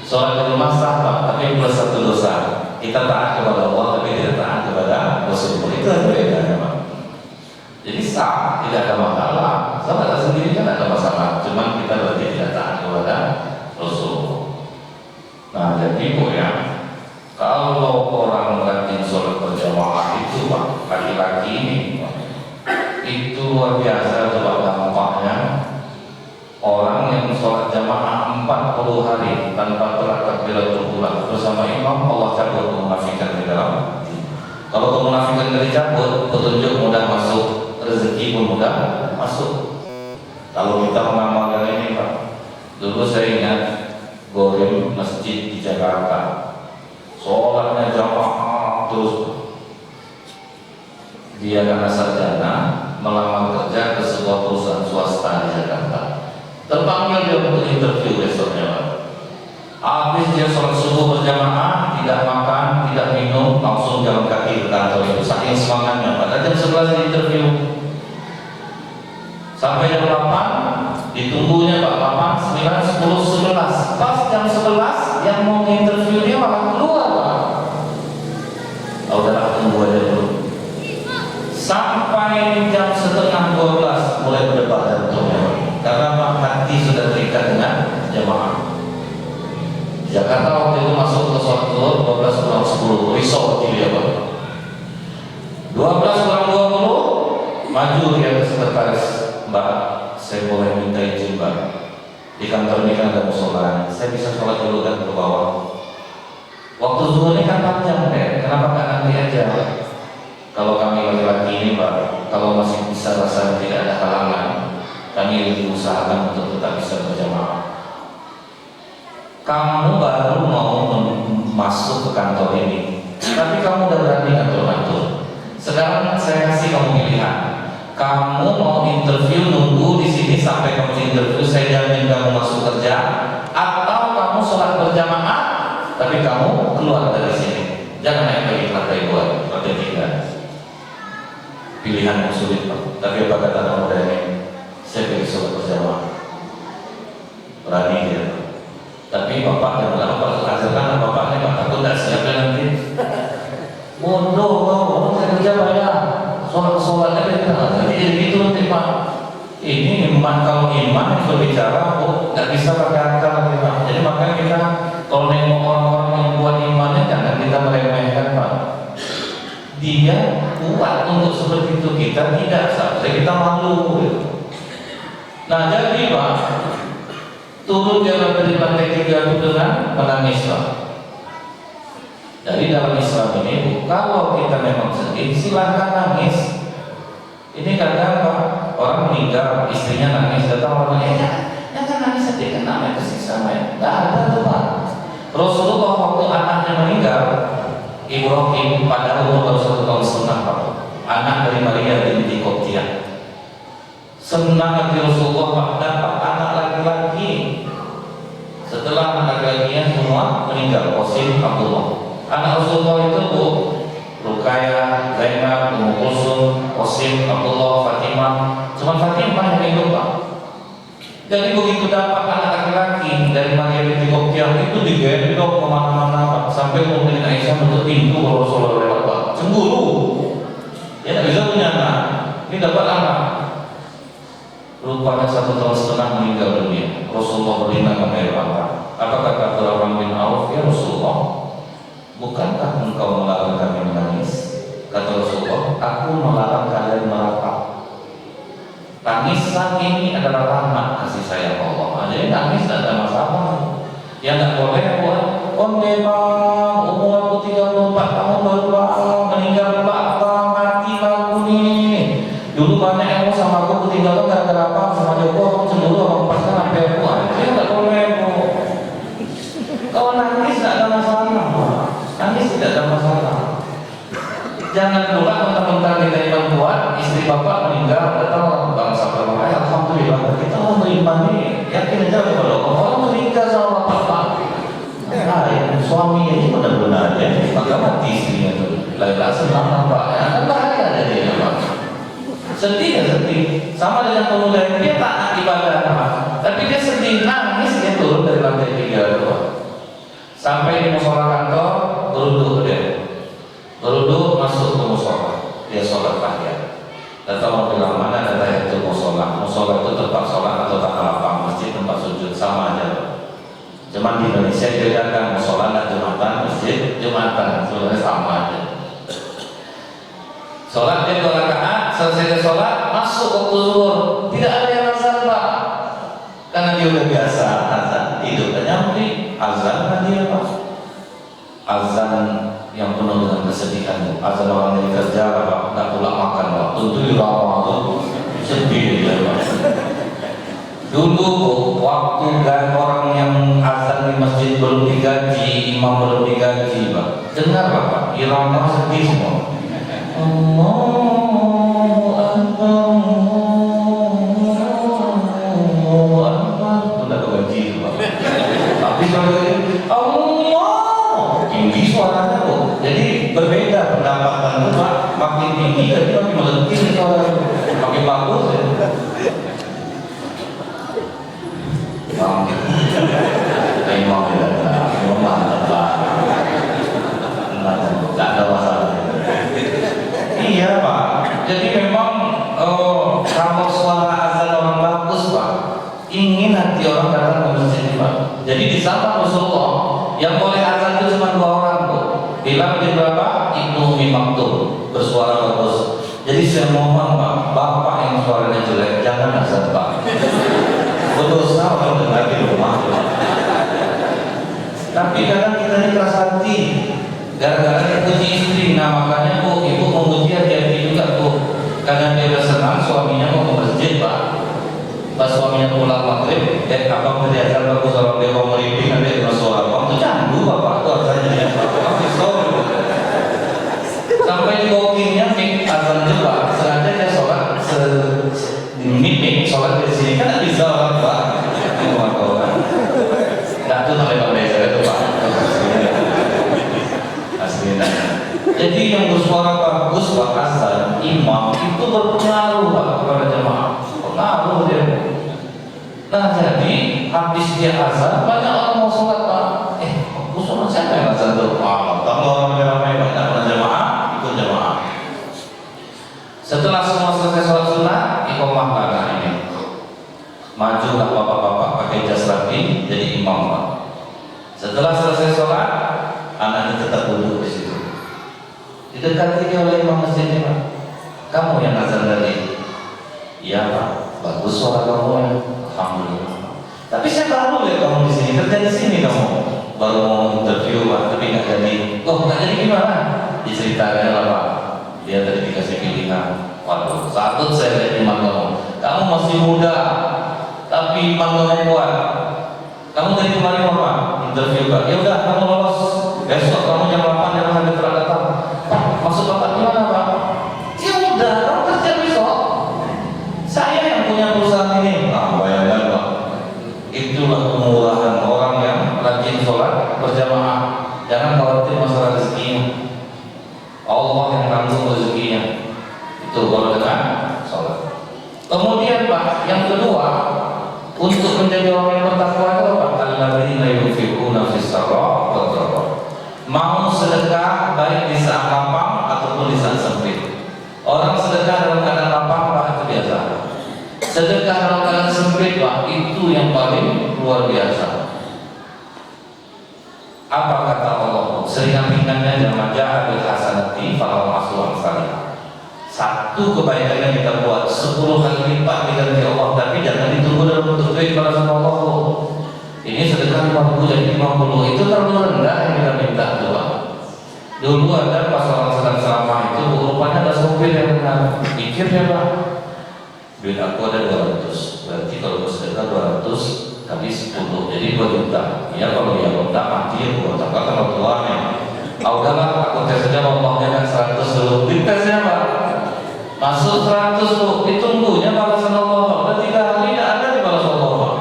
B: Sholat di rumah sah Pak, tapi plus satu dosa. Kita taat kepada Allah tapi tidak taat kepada Rasul. Itu yang berbeda Pak. Jadi sah, tidak ada masalah. Sholat sendiri kan ada masalah. Cuman kita berarti tidak taat kepada Rasul. Nah jadi Bu ya, kalau orang rajin sholat berjamaah itu Pak, laki-laki ini itu luar biasa sebab dampaknya. Orang yang sholat jamaah 40 hari tanpa telah takbiratul ula bersama imam, Allah cabut kemunafikan di dalam hati. Kalau kemunafikan dari cabut, petunjuk mudah masuk, rezeki pun mudah masuk. Kalau kita mengamalkan ini Pak, dulu saya ingat Gorim masjid di Jakarta, sholatnya jamaah terus. Dia karena sarjana melamar kerja ke sebuah perusahaan swasta di Jakarta. Terpanggil dia untuk interview besoknya. Habis dia sholat subuh berjamaah, tidak makan, tidak minum, langsung jalan kaki ke kantor itu. Saking semangatnya. Pada jam 11 interview. Sampai jam 8, ditunggunya Pak 8, 9, 10, 11. Pas jam 11 yang mau interview dia malah keluar Pak. Oh, udah tunggu aja dulu. Sampai jam setengah 12 mulai berdebar jantungnya. Karena hati sudah terikat dengan jamaah. Jakarta waktu itu masuk ke sholat zuhur 12 kurang 10, risau dia Pak. 12 kurang 20, maju dia ke sekretaris, Mbak, saya boleh minta izin Mbak. Di kantor ini kan ada musola, saya bisa sholat dulu kan ke bawah. Waktu zuhur ini kan panjang deh, kenapa nggak nanti aja? Kalau kami laki-laki ini Pak, kalau masih bisa rasanya tidak ada halangan, kami lebih usahakan untuk tetap bisa berjamaah. Kamu baru mau masuk ke kantor ini, tapi kamu udah berani ngatur-ngatur. Sekarang saya kasih kamu pilihan. Kamu mau interview nunggu di sini sampai kamu interview, saya jamin kamu masuk kerja, atau kamu sholat berjamaah, tapi kamu keluar dari sini. Jangan naik lagi ke lantai 2, lantai 3. Pilihan yang sulit Pak. Tapi apa kata kamu dari saya pilih sholat berjamaah. Berani dia. Tapi bapak yang melakukan hasilkan bapaknya Pak takut tak siapkan nanti. Bodoh kau, saya kerja banyak. Sholatnya kita jadi gitu nanti Pak. Ini iman, kalau iman yang berbicara, nggak bisa pakai akal nanti Pak. Jadi makanya kita kalau nengok orang-orang yang kuat imannya jangan kita meremehkan Pak. Dia kuat untuk seperti itu, kita tidak, seharusnya kita malu. Nah jadi Pak, turun jalan dari lantai 3 itu dengan menangis Pak. Jadi dalam Islam ini, kalau kita memang sedih, silahkan nangis. Ini kadang Pak, orang meninggal, istrinya nangis, datang orang lain, jangan nangis sedih, kan namanya kesiksa ya. Nggak ada tuh Pak. Rasulullah waktu anaknya meninggal, Ibrahim pada umur baru 1 tahun setengah Pak, anak dari Maria binti Qibtiyah. Senang hati Rasulullah Pak dapat anak laki-laki. Setelah anak laki-lakinya semua meninggal, Qasim, Abdullah. Anak Rasulullah itu Bu, Ruqayyah, Zainab, Ummu Kulsum, Qasim, Abdullah, Fatimah. Cuma Fatimah yang hidup Pak. Jadi begitu dapat anak laki-laki dari Maria binti Qibtiyah itu digendong kemana-mana Pak. Sampai Ummu Aisyah menutup pintu kalau Rasulullah lewat Pak. Cemburu. Ya tidak bisa punya anak. Ini dapat anak. Rupanya 1 tahun setengah meninggal dunia. Rasulullah berikan air mata. Apa kata Abdurrahman bin Auf? Ya Rasulullah, bukankah engkau melarang kami menangis? Kata Rasulullah, aku melarang kalian meratap. Tangisan ini adalah rahmat kasih sayang Allah. Jadi nangis tidak ada masalah. Yang nggak boleh buat, oh memang umur aku 34 tahun baru meninggal Pak, mati aku nih. Dulu banyak yang mau sama aku ketinggalan gara-gara apa? Sama Joko aku cemburu, aku paskan sampai aku. Itu nggak boleh bu. Kalau nangis tidak ada masalah, nangis tidak ada masalah. Jangan pula mentang-mentang kita iman kuat, istri bapak meninggal, datang orang bangsa berbagai, alhamdulillah kita orang beriman nih, yakin aja kepada Allah. Orang menikah sama bapak, nah ya, suami ini benar-benar ya, maka mati istrinya itu. Lainlah senang nampak, ya kan bahaya jadi ya pak. Sedih ya sedih, sama dengan pemuda dia taat ibadah, tapi dia sedih nangis dia turun dari lantai 3 itu, sampai di musola kantor beruduk dia. Beruduk masuk ke musola, dia sholat tahiyat. Dan orang bilang mana ada tahiyat itu musola? Musola itu tempat sholat atau tanah lapang, masjid tempat sujud sama aja. Cuman di Indonesia dibedakan musola dan jumatan, masjid jumatan, sebenarnya sama aja. Sholat dia 2 rakaat, selesai sholat masuk waktu zuhur, tidak ada yang azan pak, karena dia udah biasa azan, hidupnya nyampe azan kan dia pak, azan yang penuh dengan kesedihan. Azan orang yang kerja pak, nggak pulang makan pak, tentu di rumah tuh sedih dia pak. Dulu waktu kan orang yang azan di masjid belum digaji, imam belum digaji pak, dengar pak, irama sedih semua. Allahu Akbar, Allahu Akbar, udah kegaji pak. Tapi kalau Allah tinggi suaranya kok, jadi berbeda pendapatan itu pak, makin tinggi jadi makin melengking suaranya, makin bagus ya. Imam tidak ada masalah. Iya pak, jadi memang kalau suara azan orang bagus pak, ingin hati orang datang ke masjid pak. Jadi di zaman Rasulullah yang boleh azan itu cuma 2 orang tuh. Bilang di berapa? Ibnu Umi Maktum bersuara bagus. Jadi saya mohon pak, bapak yang suaranya jelek jangan azan pak. Berdosa kalau dengar di rumah. Tapi kadang kita ini keras hati, gara-gara dia puji istri. Nah makanya bu, ibu memuji hati-hati juga bu, karena dia udah senang suaminya mau ke masjid pak. Pas suaminya pulang maghrib, abang kelihatan bagus orang dia mau meriping, nanti ada suara abang tuh candu bapak tuh azannya ya bapak sampai di bokingnya mik azan juga, sengaja dia sholat mik sholat di sini kan nggak bisa orang pak, nggak tuh oleh pak desa itu pak, aslinya. Jadi yang bersuara bagus pak azan imam itu berpengaruh pak kepada jemaah, pengaruh dia. Nah jadi habis dia azan banyak orang mau sholat pak. Sholat siapa yang azan tuh? Kalau ramai-ramai banyak orang jemaah ikut jemaah. Setelah semua selesai sholat sunnah, iqamah lah ini. Majulah bapak-bapak pakai jas rapi jadi imam pak. Setelah selesai sholat, anaknya tetap duduk di situ. Didekati dia oleh imam masjidnya pak. Kamu yang azan tadi? Iya pak. Bagus suara kamu ya. Alhamdulillah. Tapi saya baru lihat kamu di sini, kerja di sini kamu. Baru mau interview pak, tapi nggak jadi. Oh nggak jadi gimana? Diceritakan lah pak. Dia tadi dikasih pilihan. Waduh, takut saya lihat iman kamu. Kamu masih muda, tapi iman kamu kuat. Kamu dari kemarin apa? Interview pak. Ya udah, kamu lolos. Besok kamu jam 8 jangan sampai telat datang. Pak, maksud bapak gimana pak? Ya udah, kamu kerja besok. Saya yang punya perusahaan ini. Bayangkan pak, itulah kemurahan orang yang rajin sholat berjamaah. Jangan khawatir masalah rezekinya, Allah yang tanggung rezekinya. Itu kalau dengan sholat. Kemudian pak, yang kedua, untuk menjadi orang yang bertakwa itu apa? Alladzina yunfiquna fis-sarra wa dharra. Mau sedekah baik di saat lapang ataupun di saat sempit. Orang sedekah dalam keadaan lapang pak itu biasa. Sedekah dalam keadaan sempit pak itu yang paling luar biasa. seringan-ringannya jangan jahat bil hasanati falahu asyru amsalihha. Satu kebaikan yang kita buat 10 kali lipat diganti Allah, tapi jangan ditunggu dalam bentuk duit balasan Allah. Ini sedekah 50 jadi 50, itu terlalu rendah yang kita minta tuh Pak. Dulu ada pas orang sedang selama itu rupanya ada sopir yang benar, pikir ya Pak, duit aku ada 200, berarti kalau bersedekah 200 habis 10, jadi 2 juta. Ya kalau dia minta mati ya buat apa kalau tuanya. Udahlah aku tes saja ngomongnya kan 100 dulu, ditesnya Pak, masuk 100 tuh, ditunggunya balasan Allah, udah 3 hari tidak ada di balas Allah Pak.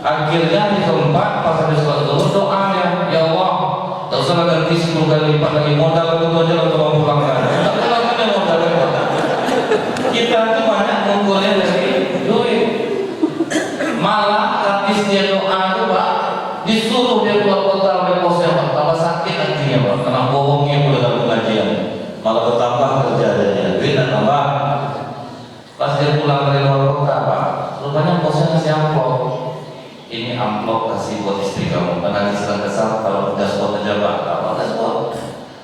B: Akhirnya di keempat pas habis sholat zuhur doanya, ya Allah, tak usah ganti 10 kali lipat lagi, modal itu aja langsung mau pulangkan. Tak pulang aja modalnya. Kita tuh banyak mengukurnya dari duit. Malah habis dia doa tuh Pak, disuruh dia keluar kota oleh bosnya Pak, tambah sakit hatinya Pak, kena bohongnya udah dalam pengajian, malah bertambah kerja adanya, duit dan tambah. Pas dia pulang dari luar kota Pak, rupanya bosnya ngasih amplop. Ini amplop kasih buat istri kamu, karena sedang kesal kalau gaspol aja Pak, apa gaspol?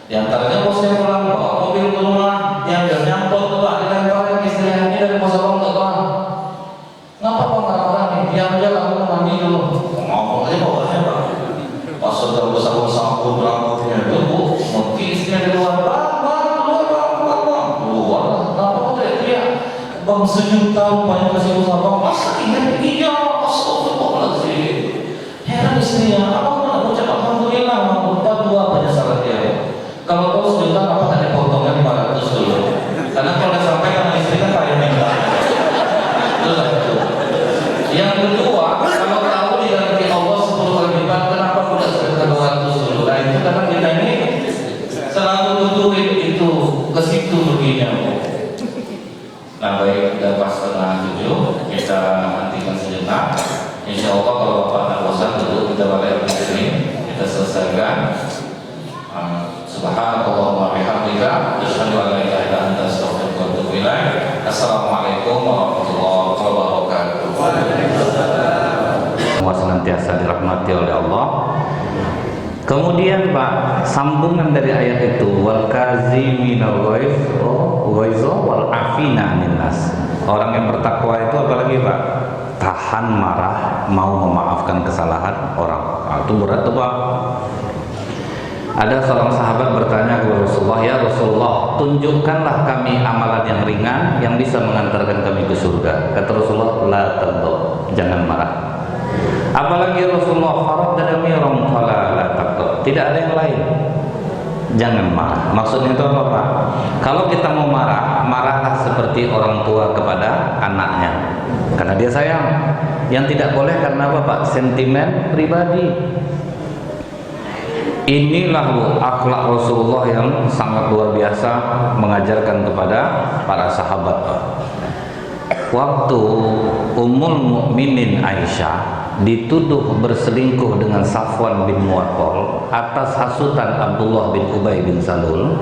B: Di antaranya bosnya pulang bawa mobil ke rumah, dia ambil amplop tuh Pak, dilempar ke istrinya, ini dari bos abang nggak Pak? Ngapa Pak marah-marah nih? Diam aja kamu mandi dulu. Ngomong aja bawahnya Pak. Pas sudah bos abang sampun rambutnya itu Bu, mungkin istrinya di luar, keluar, kenapa kok dia? Bang sejuta rupanya kasih bos abang, masa iya? Iya, astagfirullahaladzim. Heran istrinya, abang nak ucap alhamdulillah, lupa 2 penyesalan dia. Kalau kau sejuta, apa tak dipotongnya 500 dulu? Karena kalau udah sampai sama istri kan kaya minta. Itulah itu. Yang kedua, kalau tahu diganti Allah 10 kali lipat, kenapa tidak sedekah 200 dulu? Nah itu karena kita ini selalu butuh itu ke situ begini. Nah baik, udah pas setengah 7, kita hentikan sejenak. Insya Allah kalau Bapak tak bosan dulu, kita balik ke sini, kita selesaikan. Subhanallah wa bihamdika, asyhadu an la ilaha illa anta, astaghfiruka wa atubu ilaik. Assalamualaikum warahmatullahi wabarakatuh.
A: Semua senantiasa dirahmati oleh Allah. Kemudian Pak, sambungan dari ayat itu, wal kaziminal ghaiza wal afina 'anil nas. Orang yang bertakwa itu apalagi Pak? Tahan marah, mau memaafkan kesalahan orang. Nah, itu berat tuh Pak. Ada seorang sahabat bertanya kepada Rasulullah, ya Rasulullah, tunjukkanlah kami amalan yang ringan yang bisa mengantarkan kami ke surga. Kata Rasulullah, la taghdab, jangan marah. Apalagi Rasulullah farad dan amiram fala la taghdab, tidak ada yang lain. Jangan marah. Maksudnya itu apa Pak? Kalau kita mau marah, marahlah seperti orang tua kepada anaknya, karena dia sayang. Yang tidak boleh karena apa Pak? Sentimen pribadi. Inilah akhlak Rasulullah yang sangat luar biasa mengajarkan kepada para sahabat. Waktu Ummul Mukminin Aisyah dituduh berselingkuh dengan Safwan bin Mu'attal atas hasutan Abdullah bin Ubay bin Salul,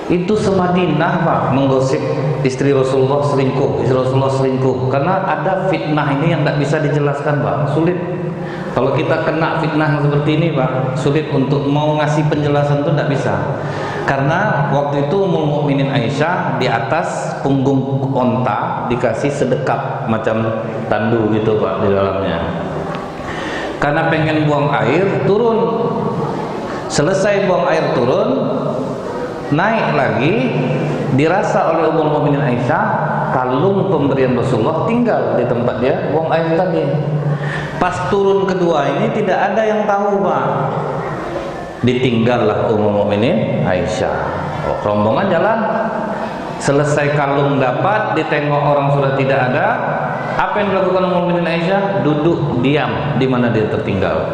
A: itu semadinah Pak menggosip istri Rasulullah selingkuh, karena ada fitnah ini yang tidak bisa dijelaskan Pak, sulit. Kalau kita kena fitnah seperti ini Pak, sulit untuk mau ngasih penjelasan itu tidak bisa. Karena waktu itu Ummul Mukminin Aisyah di atas punggung onta dikasih sedekap macam tandu gitu Pak di dalamnya. Karena pengen buang air, turun. Selesai buang air turun, naik lagi, dirasa oleh Ummul Mukminin Aisyah kalung pemberian Rasulullah tinggal di tempat dia buang air tadi. Pas turun kedua ini tidak ada yang tahu Pak. Ditinggallah Ummul Mukminin Aisyah. Rombongan jalan. Selesai kalung dapat, ditengok orang sudah tidak ada. Apa yang dilakukan Ummul Mukminin Aisyah? Duduk diam di mana dia tertinggal.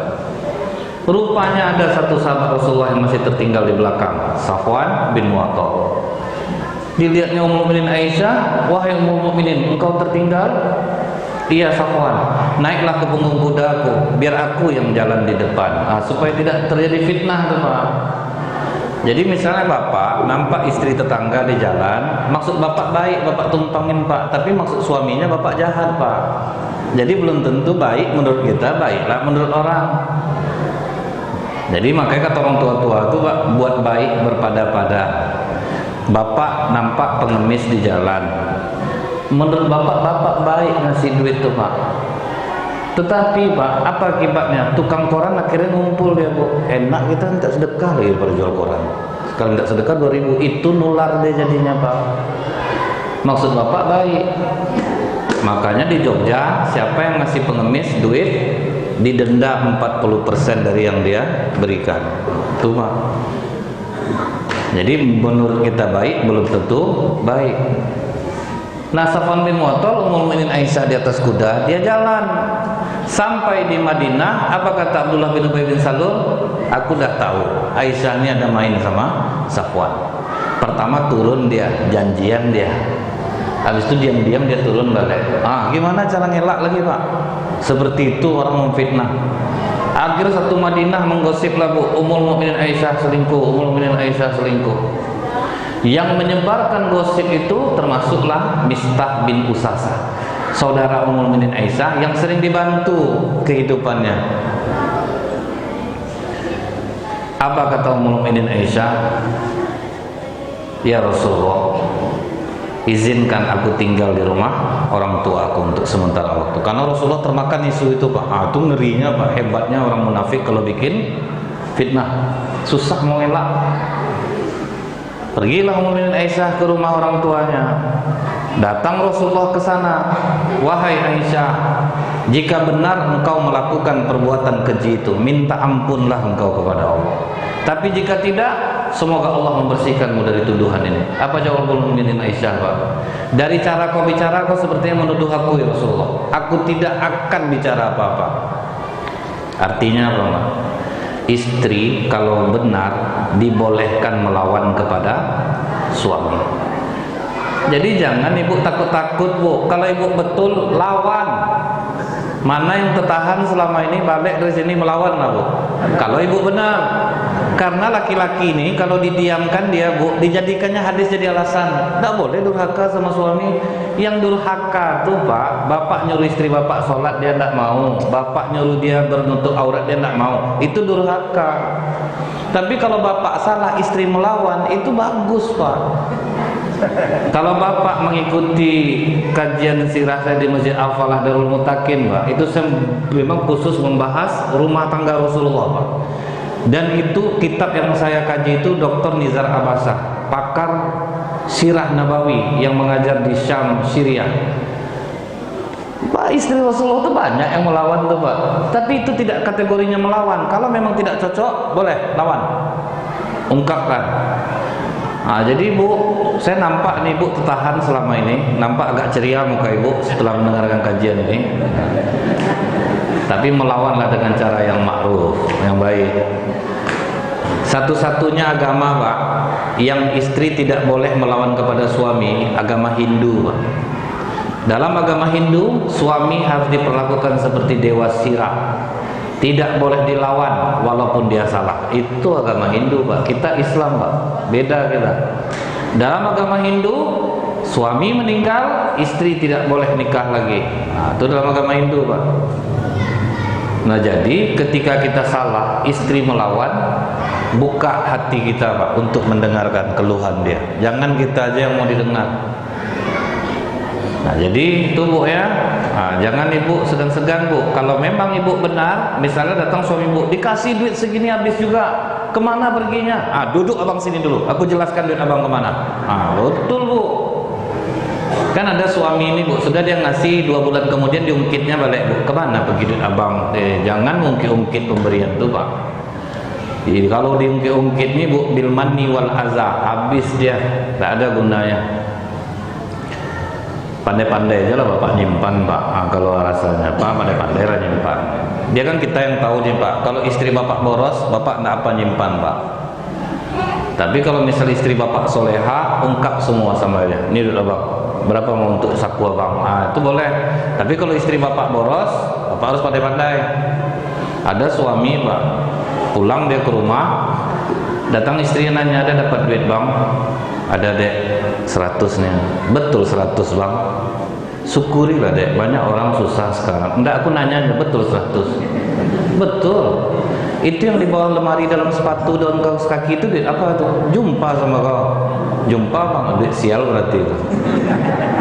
A: Rupanya ada satu sahabat Rasulullah yang masih tertinggal di belakang, Safwan bin Mu'attal. Dilihatnya Ummul Mukminin Aisyah, wahai Ummul Mukminin, engkau tertinggal? Iya Safwan, naiklah ke punggung kudaku, biar aku yang jalan di depan, supaya tidak terjadi fitnah tuh Pak. Jadi misalnya Bapak nampak istri tetangga di jalan, maksud Bapak baik, Bapak tumpangin Pak, tapi maksud suaminya Bapak jahat Pak. Jadi belum tentu baik menurut kita, baiklah menurut orang. Jadi makanya kata orang tua-tua itu Pak, buat baik berpada-pada. Bapak nampak pengemis di jalan, menurut bapak baik ngasih duit tuh Pak. Tetapi Pak, apa akibatnya? Tukang koran akhirnya ngumpul dia Bu. Enak kita minta sedekah lagi pada jual koran. Sekali minta sedekah 2.000, itu nular dia jadinya Pak. Maksud bapak baik. Makanya di Jogja, siapa yang ngasih pengemis duit didenda 40% dari yang dia berikan. Itu Pak. Jadi menurut kita baik, belum tentu baik. Nah, Safwan bin Mu'attal, Ummul Mukminin Aisyah di atas kuda, dia jalan sampai di Madinah. Apa kata Abdullah bin Ubay bin Salul? Aku dah tahu Aisyah ini ada main sama Safwan. Pertama turun dia, janjian dia. Habis itu diam-diam dia turun balik. Gimana cara ngelak lagi Pak? Seperti itu orang memfitnah. Akhir satu Madinah menggosip lah Bu, Ummul Mukminin Aisyah selingkuh, Ummul Mukminin Aisyah selingkuh. Yang menyebarkan gosip itu termasuklah Mistah bin Usasa, saudara Ummul Mukminin Aisyah yang sering dibantu kehidupannya. Apa kata Ummul Mukminin Aisyah? Ya Rasulullah, izinkan aku tinggal di rumah orang tua aku untuk sementara waktu. Karena Rasulullah termakan isu itu Pak. Itu ngerinya Pak, hebatnya orang munafik kalau bikin fitnah, susah mau elak. Pergilah Ummul Mukminin Aisyah ke rumah orang tuanya. Datang Rasulullah ke sana. Wahai Aisyah, jika benar engkau melakukan perbuatan keji itu, minta ampunlah engkau kepada Allah. Tapi jika tidak, semoga Allah membersihkanmu dari tuduhan ini. Apa jawab Ummul Mukminin Aisyah Pak? Dari cara kau bicara, kau sepertinya menuduh aku ya Rasulullah. Aku tidak akan bicara apa-apa. Artinya apa Pak? Istri kalau benar dibolehkan melawan kepada suami. Jadi jangan ibu takut-takut Bu. Kalau ibu betul, lawan. Mana yang tertahan selama ini balik dari sini melawan lah Bu. Kalau ibu benar. Karena laki-laki ini kalau didiamkan dia Bu, dijadikannya hadis jadi alasan. Tidak boleh durhaka sama suami. Yang durhaka tuh Pak, bapak nyuruh istri bapak sholat dia tidak mau, bapak nyuruh dia bernutup aurat dia tidak mau, itu durhaka. Tapi kalau bapak salah, istri melawan, itu bagus Pak. Kalau bapak mengikuti kajian sirah saya di Masjid Al-Falah Darul Mutakin Pak, itu saya memang khusus membahas rumah tangga Rasulullah Pak. Dan itu kitab yang saya kaji itu Dr. Nizar Abbasah, pakar sirah Nabawi yang mengajar di Syam, Syria. Pak, istri Rasulullah itu banyak yang melawan tuh Pak. Tapi itu tidak kategorinya melawan. Kalau memang tidak cocok, boleh lawan, ungkapkan. Jadi Bu, saya nampak nih Bu tertahan selama ini, nampak agak ceria muka Ibu setelah mendengarkan kajian ini. Tapi melawanlah dengan cara yang ma'ruf, yang baik. Satu-satunya agama Pak yang istri tidak boleh melawan kepada suami, agama Hindu Pak. Dalam agama Hindu, suami harus diperlakukan seperti dewa sirah, tidak boleh dilawan walaupun dia salah. Itu agama Hindu Pak. Kita Islam Pak, beda kita. Dalam agama Hindu, suami meninggal, istri tidak boleh nikah lagi. Itu dalam agama Hindu Pak. Nah jadi ketika kita salah, istri melawan, buka hati kita Pak untuk mendengarkan keluhan dia. Jangan kita aja yang mau didengar. Nah jadi itu Bu ya. Jangan ibu segan-segan Bu. Kalau memang ibu benar, misalnya datang suami Bu, dikasih duit segini habis juga, kemana perginya? Duduk abang sini dulu, aku jelaskan duit abang kemana. Betul Bu. Kan ada suami ini Bu, sudah dia ngasih 2 bulan kemudian diungkitnya balik Bu, kemana pergi duit abang? Jangan ungkit-ungkit pemberian itu Pak. Jadi kalau diungkit-ungkit ini Bu, bil manni wal azza, habis dia, tak ada gunanya. Pandai-pandai aja lah Bapak nyimpan Pak. Kalau rasanya Pak, pandai-pandai lah nyimpan. Dia kan kita yang tahu nih Pak. Kalau istri Bapak boros, Bapak enggak apa nyimpan Pak. Tapi kalau misal istri Bapak soleha, ungkap semua sama dia. Ini dulu Bang, berapa mau untuk saku Abang? Itu boleh. Tapi kalau istri Bapak boros, Bapak harus pandai-pandai. Ada suami Pak, pulang dia ke rumah, datang istrinya nanya, ada dapat duit Bang? Ada Dek, 100 nih. Betul 100 Bang. Syukurilah Dek, banyak orang susah sekarang. Enggak, aku nanya, betul 100. Betul. Itu yang di bawah lemari dalam sepatu dalam kaos kaki itu duit apa tuh? Jumpa sama kau. Jumpa bang, duit sial berarti itu.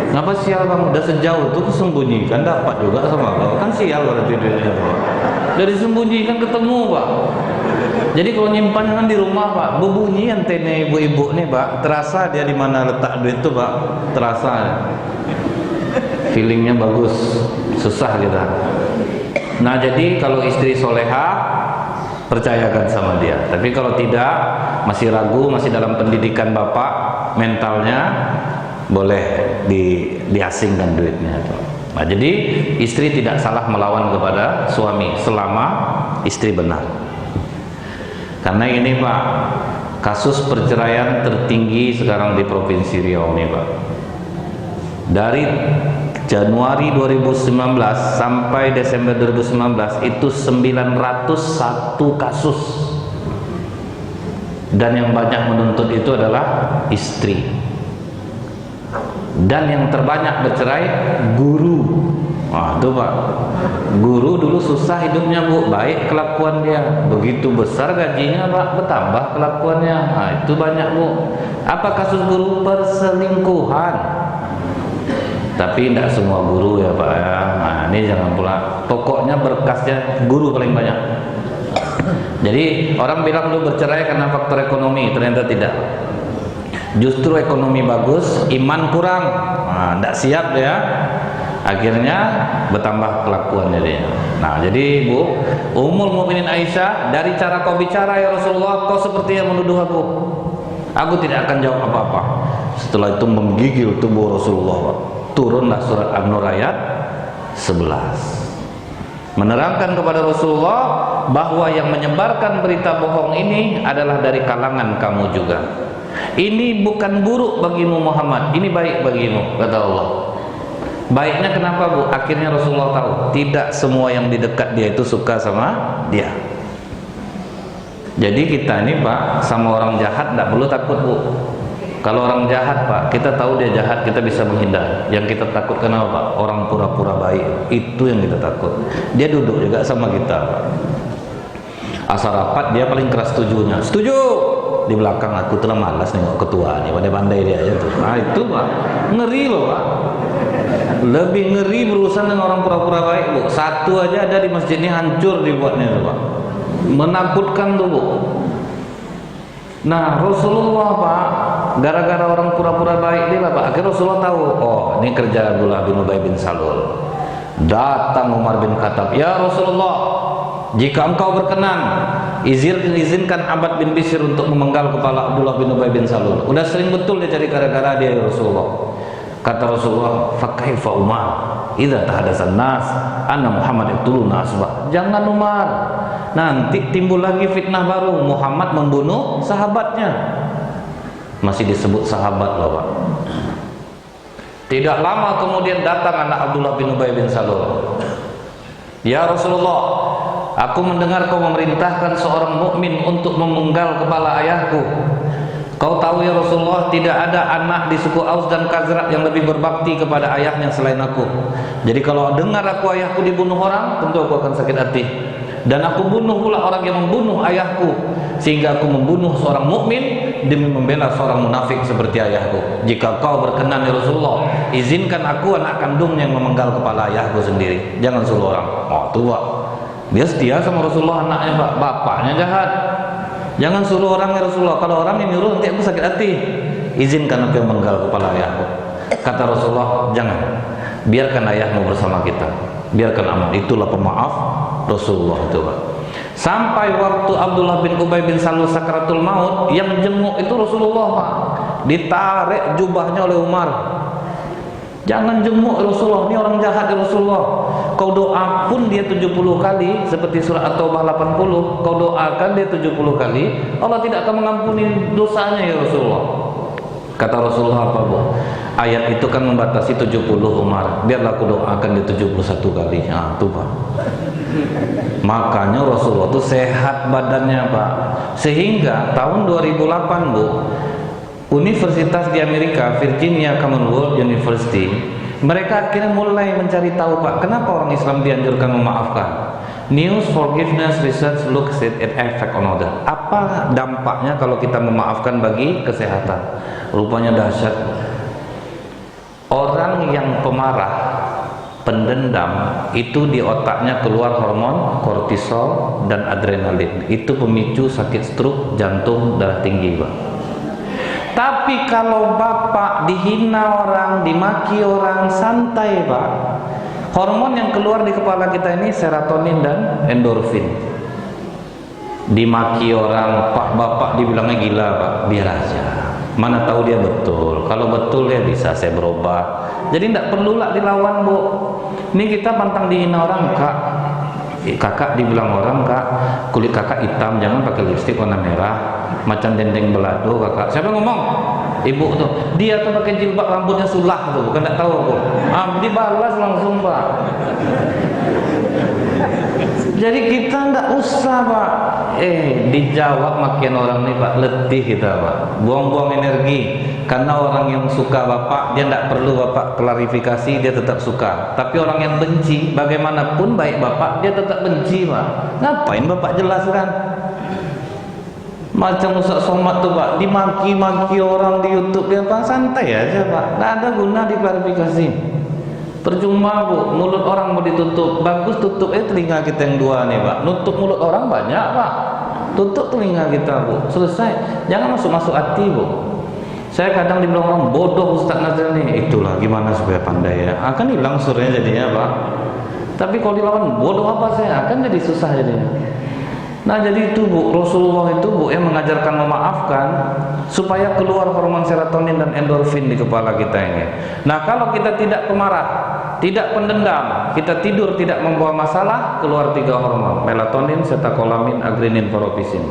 A: Ngapa sial bang? Udah sejauh tuh kesembunyikan dapat juga sama kau. Kan sial berarti duitnya. Dari sembunyikan ketemu pak. Jadi kalau nyimpan jangan di rumah pak. Berbunyi antena ibu-ibu nih pak. Terasa dia di mana letak duit itu pak. Terasa. Feelingnya bagus. Susah kita. Nah jadi kalau istri soleha, percayakan sama dia. Tapi kalau tidak, masih ragu, masih dalam pendidikan bapak, mentalnya boleh diasingkan duitnya. Nah jadi istri tidak salah melawan kepada suami selama istri benar. Karena ini pak, kasus perceraian tertinggi sekarang di Provinsi Riau nih pak. Dari Januari 2019 sampai Desember 2019 itu 901 kasus. Dan yang banyak menuntut itu adalah istri. Dan yang terbanyak bercerai guru. Wah, itu pak, guru dulu susah hidupnya bu, baik kelakuan dia, begitu besar gajinya pak, bertambah kelakuannya. Nah, itu banyak bu. Apa kasus guru? Perselingkuhan. Tapi tidak semua guru ya pak ya. Nah ini jangan pula. Pokoknya berkasnya guru paling banyak. Jadi orang bilang dulu bercerai karena faktor ekonomi, ternyata tidak. Justru ekonomi bagus, iman kurang. Nah, tidak siap ya. Akhirnya bertambah kelakuannya dia. Nah jadi ibu, Ummul Mukminin Aisyah, dari cara kau bicara ya Rasulullah, kau seperti yang menuduh aku. Aku tidak akan jawab apa-apa. Setelah itu menggigil tubuh Rasulullah pak. Turunlah surat An-Nur ayat 11 menerangkan kepada Rasulullah bahwa yang menyebarkan berita bohong ini adalah dari kalangan kamu juga. Ini bukan buruk bagimu Muhammad, ini baik bagimu, kata Allah. Baiknya kenapa bu? Akhirnya Rasulullah tahu tidak semua yang di dekat dia itu suka sama dia. Jadi kita ini pak, sama orang jahat tidak perlu takut bu. Kalau orang jahat pak, kita tahu dia jahat, kita bisa menghindar. Yang kita takutkan apa pak? Orang pura-pura baik, itu yang kita takut. Dia duduk juga sama kita pak. Asal rapat dia paling keras setujunya. Setuju! Di belakang aku telah malas nengok ketua nih, pandai-pandai dia aja tuh. Nah itu pak, ngeri loh pak. Lebih ngeri berurusan dengan orang pura-pura baik bu. Satu aja ada di masjid ini hancur dibuatnya tuh pak. Menakutkan tuh bu. Nah Rasulullah pak, gara-gara orang pura-pura baik dia pak, akhirnya Rasulullah tahu, oh ini kerja Abdullah bin Ubay bin Salul. Datang Umar bin Khattab, ya Rasulullah, jika engkau berkenan, izinkan Abbad bin Bishr untuk memenggal kepala Abdullah bin Ubay bin Salul. Udah sering betul dia cari gara-gara dia ya Rasulullah. Kata Rasulullah, fakaifa Umar idza tahadasan nas anna Muhammad yaqtuluna asbah. Jangan Umar, nanti timbul lagi fitnah baru, Muhammad membunuh sahabatnya. Masih disebut sahabat loh pak. Tidak lama kemudian datang anak Abdullah bin Ubay bin Salul. Ya Rasulullah, aku mendengar kau memerintahkan seorang mukmin untuk memenggal kepala ayahku. Kau tahu ya Rasulullah, tidak ada anak di suku Aus dan Khazraj yang lebih berbakti kepada ayahnya selain aku. Jadi kalau dengar aku ayahku dibunuh orang, tentu aku akan sakit hati. Dan aku bunuh pula orang yang membunuh ayahku, sehingga aku membunuh seorang mukmin demi membela seorang munafik seperti ayahku. Jika kau berkenan ya Rasulullah, izinkan aku anak kandungnya yang memenggal kepala ayahku sendiri. Jangan suruh orang. Oh tua, dia setia sama Rasulullah anaknya pak, bapaknya jahat. Jangan suruh orang ya Rasulullah. Kalau orang yang nyuruh nanti aku sakit hati. Izinkan aku yang menggal kepala ayahku. Kata Rasulullah, jangan. Biarkan ayahmu bersama kita. Biarkan aman. Itulah pemaaf Rasulullah itu pak. Sampai waktu Abdullah bin Ubay bin Salul sakaratul maut, yang jenguk itu Rasulullah pak. Ditarik jubahnya oleh Umar. Jangan jenguk Rasulullah, ini orang jahat ya Rasulullah. Kau doa pun dia 70 kali, seperti surah At-Taubah 80. Kau doakan dia 70 kali, Allah tidak akan mengampuni dosanya ya Rasulullah. Kata Rasulullah apa bu? Ayat itu kan membatasi 70 Umar. Biarlah aku doakan dia 71 kali. Nah itu pak. Makanya Rasulullah itu sehat badannya pak. Sehingga tahun 2008 bu, Universitas di Amerika, Virginia Commonwealth University, mereka akhirnya mulai mencari tahu pak, kenapa orang Islam dianjurkan memaafkan. News forgiveness research looks at effect on other. Apa dampaknya kalau kita memaafkan bagi kesehatan? Rupanya dahsyat. Orang yang pemarah, pendendam, itu di otaknya keluar hormon kortisol dan adrenalin. Itu pemicu sakit stroke, jantung, darah tinggi, Pak. Tapi kalau Bapak dihina orang, dimaki orang, santai, Pak. Hormon yang keluar di kepala kita ini serotonin dan endorfin. Dimaki orang, Pak Bapak dibilangnya gila, Pak, biar aja. Mana tahu dia betul. Kalau betul dia bisa saya berubah. Jadi tidak perlulah dilawan, Bu. Ini kita pantang dihina orang, Kak. Kakak dibilang orang, Kak, kulit kakak hitam, jangan pakai lipstik warna merah, macam dendeng belado, Kakak. Siapa ngomong? Ibu tuh. Dia tuh pakai jilbab, rambutnya sulah tuh, bukan tak tahu aku. Dibalas langsung, Pak. Jadi kita ndak usah, Pak. Dijawab makin orang nih, Pak, letih kita, Pak. Buang-buang energi. Karena orang yang suka Bapak, dia ndak perlu Bapak klarifikasi, dia tetap suka. Tapi orang yang benci, bagaimanapun baik Bapak, dia tetap benci, Pak. Ngapain Bapak jelaskan? Macam Ustaz Somad tuh, Pak, dimaki-maki orang di YouTube, dia Pak, santai aja, Pak. Nggak ada guna diklarifikasi. Percuma, Bu, mulut orang mau ditutup. Bagus tutup telinga kita yang dua nih, Pak. Nutup mulut orang banyak, Pak. Tutup telinga kita, Bu. Selesai. Jangan masuk-masuk hati, Bu. Saya kadang dibilang orang bodoh Ustaz Nazril nih. Itulah gimana supaya pandai ya. Akan hilang surnya jadinya, Pak. Tapi kalau dilawan bodoh apa saya, akan jadi susah jadinya. Nah, jadi itu, Bu, Rasulullah itu, Bu, yang mengajarkan memaafkan supaya keluar hormon serotonin dan endorfin di kepala kita ini. Nah, kalau kita tidak pemarah, tidak pendendam, kita tidur tidak membawa masalah, keluar 3 hormon: melatonin, setakolamin, adrenin, paropisin.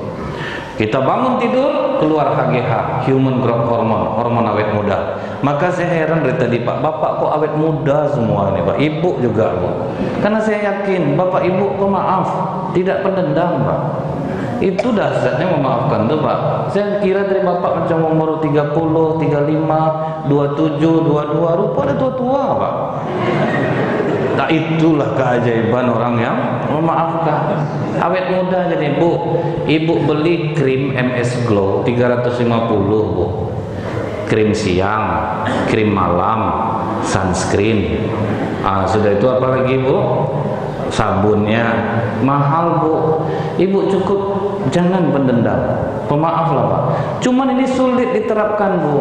A: Kita bangun tidur, keluar HGH, human growth hormone, hormon awet muda. Maka saya heran dari tadi, Pak, Bapak kok awet muda semua nih, Pak. Ibu juga, Bu. Karena saya yakin Bapak Ibu pemaaf, tidak pendendam, Pak. Itu dasarnya memaafkan tuh, Pak. Saya kira dari Bapak macam umur 30, 35, 27, 22, rupa ada tua-tua, Pak. Nah, itulah keajaiban orang yang memaafkan. Awet muda jadi, Bu. Ibu beli krim MS Glow 350, Bu. Krim siang, krim malam, sunscreen. Sudah itu apa lagi, Bu? Sabunnya mahal, Bu. Ibu cukup jangan pendendam. Pemaaf lah, Pak. Cuman ini sulit diterapkan, Bu.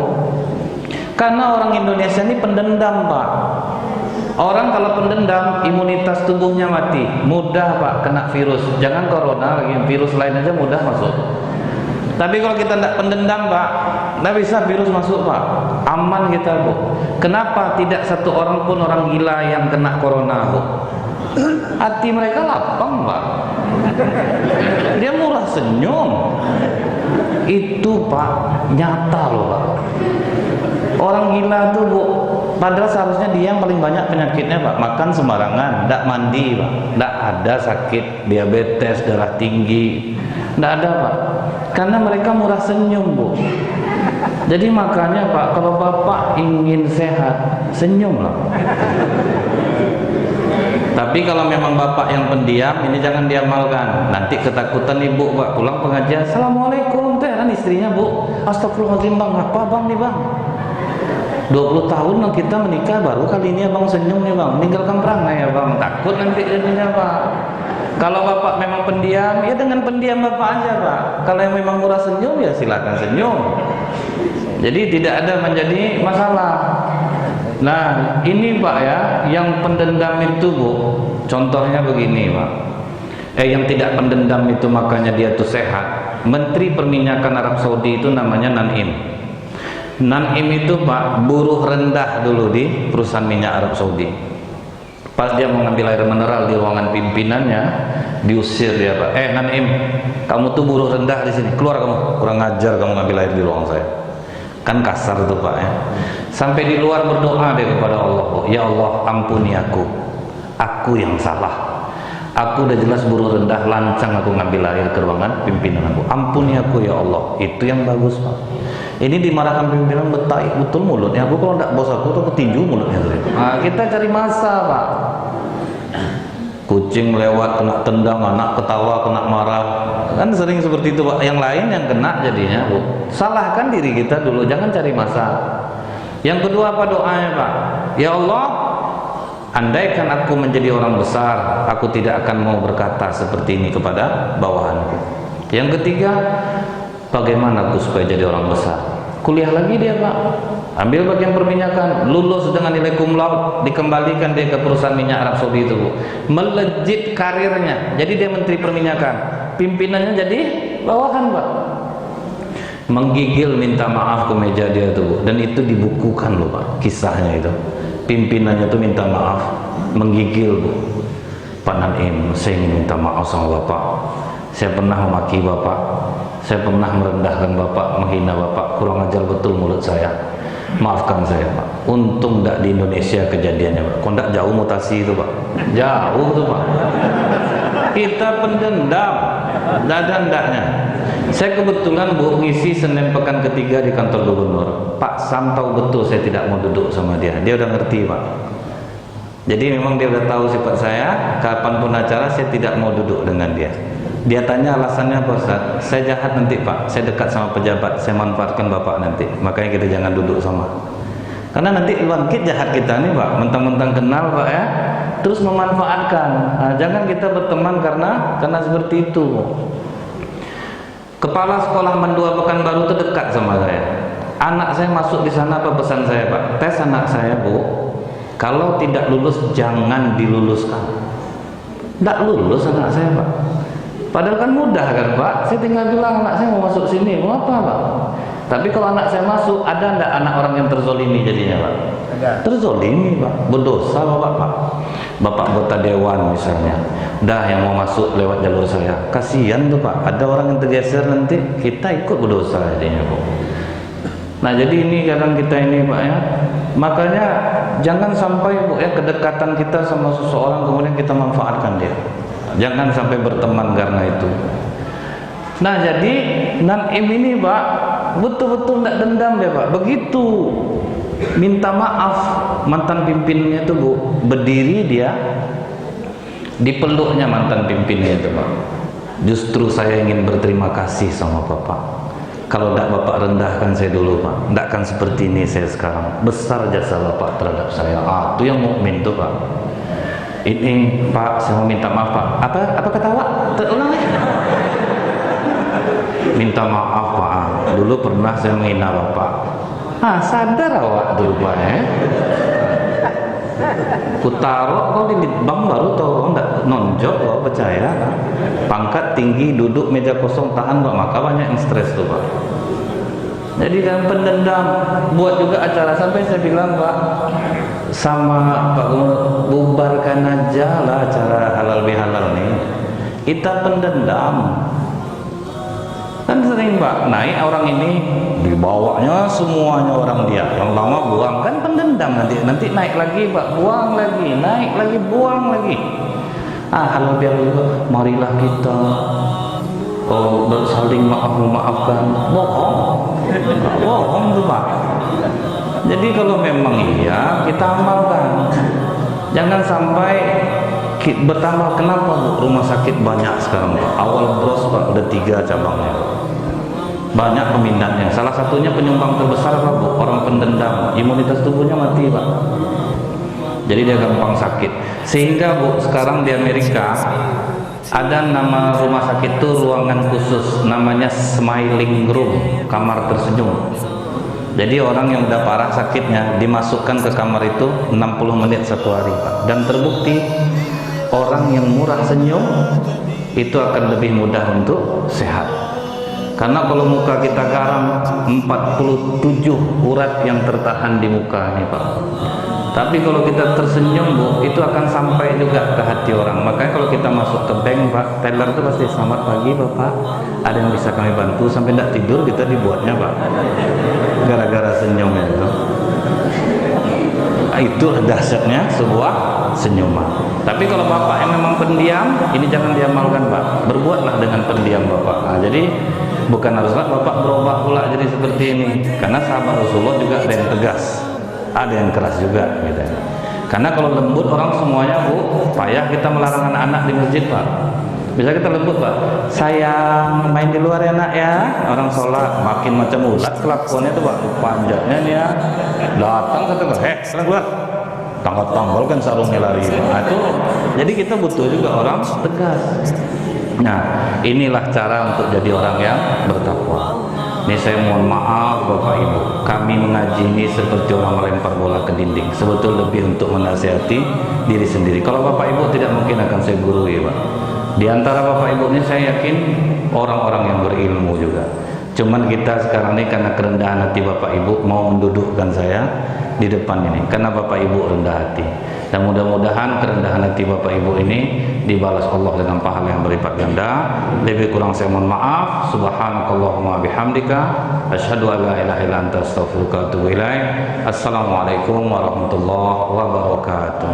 A: Karena orang Indonesia ini pendendam, Pak. Orang kalau pendendam, imunitas tubuhnya mati, mudah, Pak, kena virus. Jangan corona lagi, virus lain aja mudah masuk. Tapi kalau kita tidak pendendam, Pak, tidak bisa virus masuk, Pak. Aman kita, Bu. Kenapa tidak satu orang pun orang gila yang kena corona, Bu? Hati mereka lapang, Pak. Dia murah senyum. Itu, Pak, nyata loh, Pak. Orang gila tuh, Bu, padahal seharusnya dia yang paling banyak penyakitnya, Pak. Makan sembarangan, tidak mandi, Pak. Tidak ada sakit diabetes, darah tinggi, tidak ada, Pak. Karena mereka murah senyum, Bu. Jadi makanya, Pak, kalau Bapak ingin sehat, senyumlah. Tapi kalau memang Bapak yang pendiam, ini jangan diamalkan. Nanti ketakutan Ibu, Pak, pulang pengajian, Assalamualaikum, tuh kan istrinya, Bu. Astagfirullahaladzim, Bang, apa Bang nih, Bang? 20 tahun kita menikah, baru kali ini Abang senyum nih, Bang. Meninggalkan perangai ya, Bang. Takut nanti jadinya, Pak. Kalau Bapak memang pendiam, ya dengan pendiam Bapak aja, Pak. Kalau yang memang murah senyum, ya silakan senyum. Jadi tidak ada menjadi masalah. Nah, ini, Pak, ya, yang pendendam itu, Bu, contohnya begini, Pak. Yang tidak pendendam itu makanya dia tuh sehat. Menteri Perminyakan Arab Saudi itu namanya Naim. Naim itu, Pak, buruh rendah dulu di perusahaan minyak Arab Saudi. Pas dia mengambil air mineral di ruangan pimpinannya, diusir dia, Pak. Naim, kamu tuh buruh rendah di sini, keluar kamu, kurang ajar kamu ngambil air di ruang saya. Kan kasar tuh, Pak, ya. Sampai di luar berdoa deh kepada Allah, ya Allah, ampuni aku yang salah. Aku udah jelas buruh rendah, lancang aku ngambil air ke ruangan pimpinan aku. Ampuni aku ya Allah. Itu yang bagus, Pak. Ini dimarahkan pimpinan, betul mulutnya. Aku kalau tidak bos aku tuh ketinju mulutnya. Nah, kita cari masa, Pak. kucing lewat kena tendang, anak ketawa kena marah, kan sering seperti itu Pak. Yang lain yang kena jadinya Bu. Salahkan diri kita dulu, jangan cari masalah. Yang kedua apa doanya Pak? Ya Allah, andaikan aku menjadi orang besar, aku tidak akan mau berkata seperti ini kepada bawahanku. Yang ketiga, bagaimana aku supaya jadi orang besar? Kuliah lagi dia Pak, ambil bagian perminyakan, lulus dengan nilai cum laude, dikembalikan dia ke perusahaan minyak Arab Saudi itu Bu. Melejit karirnya, jadi dia menteri perminyakan, pimpinannya jadi bawahan Pak. Menggigil minta maaf ke meja dia tuh Bu. Dan itu dibukukan loh Pak, kisahnya itu. Pimpinannya tuh minta maaf, menggigil Bu. Pak Naim, saya ingin minta maaf sama Bapak. Saya pernah memaki Bapak, saya pernah merendahkan Bapak, menghina Bapak, kurang ajar betul mulut saya. Maafkan saya Pak. Untung tidak di Indonesia kejadiannya Pak. Kok tidak jauh mutasi itu Pak? Jauh tuh Pak. Kita pendendam, dada-dadanya. Saya kebetulan Bu ngisi Senin pekan ketiga di kantor gubernur. Pak Sam tahu betul saya tidak mau duduk sama dia. Dia udah ngerti Pak. Jadi memang dia udah tahu sifat saya. Kapanpun acara saya tidak mau duduk dengan dia. Dia tanya alasannya apa Ustaz? Saya jahat nanti Pak. Saya dekat sama pejabat. Saya manfaatkan Bapak nanti. Makanya kita jangan duduk sama. Karena nanti bangkit jahat kita nih Pak. Mentang-mentang kenal Pak ya. Terus memanfaatkan. Nah, jangan kita berteman karena seperti itu. Kepala sekolah Mendua Pekanbaru itu dekat sama saya. Anak saya masuk di sana, apa pesan saya Pak? Tes anak saya Bu, kalau tidak lulus jangan diluluskan. Tidak lulus anak saya Pak. Padahal kan mudah kan Pak. Saya tinggal bilang anak saya mau masuk sini, mau apa Pak? Tapi kalau anak saya masuk, ada enggak anak orang yang terzolimi jadinya Pak? Ada. Terzolimi Pak, berdosa Pak. Bapak anggota dewan misalnya, dah yang mau masuk lewat jalur saya, kasihan tuh Pak, ada orang yang tergeser nanti kita ikut berdosa jadinya Pak. Nah jadi ini kadang kita ini Pak ya, makanya jangan sampai Bu ya kedekatan kita sama seseorang kemudian kita manfaatkan dia. Jangan sampai berteman karena itu. Nah jadi Naim ini Pak betul-betul tidak dendam dia Pak. Begitu minta maaf mantan pimpinnya itu Bu, berdiri dia dipeluknya mantan pimpinnya itu Pak. Justru saya ingin berterima kasih sama Bapak. Kalau tidak Bapak rendahkan saya dulu Pak, tidak akan seperti ini saya sekarang. Besar jasa Bapak terhadap saya. Itu yang mukmin tuh Pak. Ini Pak, saya mau minta maaf Pak. Apa kata Pak? Terulang ya. Minta maaf Pak. Dulu pernah saya menghina Bapak. Sadar awak dulu Pak ya. Kutaro kau di litbang baru tahu enggak nonjok kau percaya. Pangkat tinggi duduk meja kosong tahan Pak, maka banyak yang stres tuh Pak. Jadi kan pendendam buat juga acara sampai saya bilang Pak sama Pak Gubernur, bubarkan aja lah acara halal bihalal nih. Kita pendendam. Kan sering Pak naik orang ini dibawanya semuanya orang dia, yang lama buang, kan pendendam nanti naik lagi Pak, buang lagi, naik lagi, buang lagi. Halal bihalal juga, marilah kita saling maafkan. Bohong tuh Pak. Jadi kalau memang iya kita amalkan, jangan sampai bertambah. Kenapa Bu? Rumah sakit banyak sekarang Pak. Awal bros Pak, udah 3 cabangnya Pak. Banyak peminatnya. Salah satunya penyumbang terbesar apa Bu? Orang pendendam, imunitas tubuhnya mati Pak. Jadi dia gampang sakit. Sehingga Bu, sekarang di Amerika ada nama rumah sakit itu ruangan khusus, namanya smiling room, kamar tersenyum. Jadi orang yang udah parah sakitnya dimasukkan ke kamar itu 60 menit 1 hari Pak. Dan terbukti orang yang murah senyum itu akan lebih mudah untuk sehat. Karena kalau muka kita garam, 47 urat yang tertahan di muka ini Pak. Tapi kalau kita tersenyum Bu, itu akan sampai juga ke hati orang. Makanya kalau kita masuk ke bank Pak, teller itu pasti selamat pagi Bapak, ada yang bisa kami bantu, sampai tidak tidur kita dibuatnya Pak, gara-gara senyumnya itu. Itu dahsyatnya sebuah senyuman. Tapi kalau Bapak yang memang pendiam, ini jangan diamalkan Pak. Berbuatlah dengan pendiam Bapak. Jadi bukan haruslah Bapak berubah pula jadi seperti ini. Karena sahabat Rasulullah juga ada yang tegas, ada yang keras juga gitu. Karena kalau lembut orang semuanya Bu, payah kita melarang anak-anak di masjid Pak. Bisa kita lembut Pak, sayang main di luar ya nak ya. Orang sholat makin macam ulat kelakuannya tuh Pak, panjatnya nih ya. Datang kata gue, sekarang keluar. Tanggal-tanggal kan sarungnya lari. Nah, itu, jadi kita butuh juga orang tegas. Nah, inilah cara untuk jadi orang yang bertakwa. Ini saya mohon maaf Bapak Ibu, kami mengaji ini seperti orang melempar bola ke dinding. Sebetulnya lebih untuk menasihati diri sendiri. Kalau Bapak Ibu tidak mungkin akan saya gurui Pak. Di antara Bapak Ibu ini saya yakin orang-orang yang berilmu juga. Cuman kita sekarang ini karena kerendahan hati Bapak Ibu mau mendudukkan saya di depan ini karena Bapak Ibu rendah hati. Dan mudah-mudahan kerendahan hati Bapak Ibu ini dibalas Allah dengan pahala yang berlipat ganda. Lebih kurang saya mohon maaf. Subhanakallahumma bihamdika asyhadu an la ilaha illa anta astaghfiruka wa atubu ilaik. Assalamualaikum warahmatullahi wabarakatuh.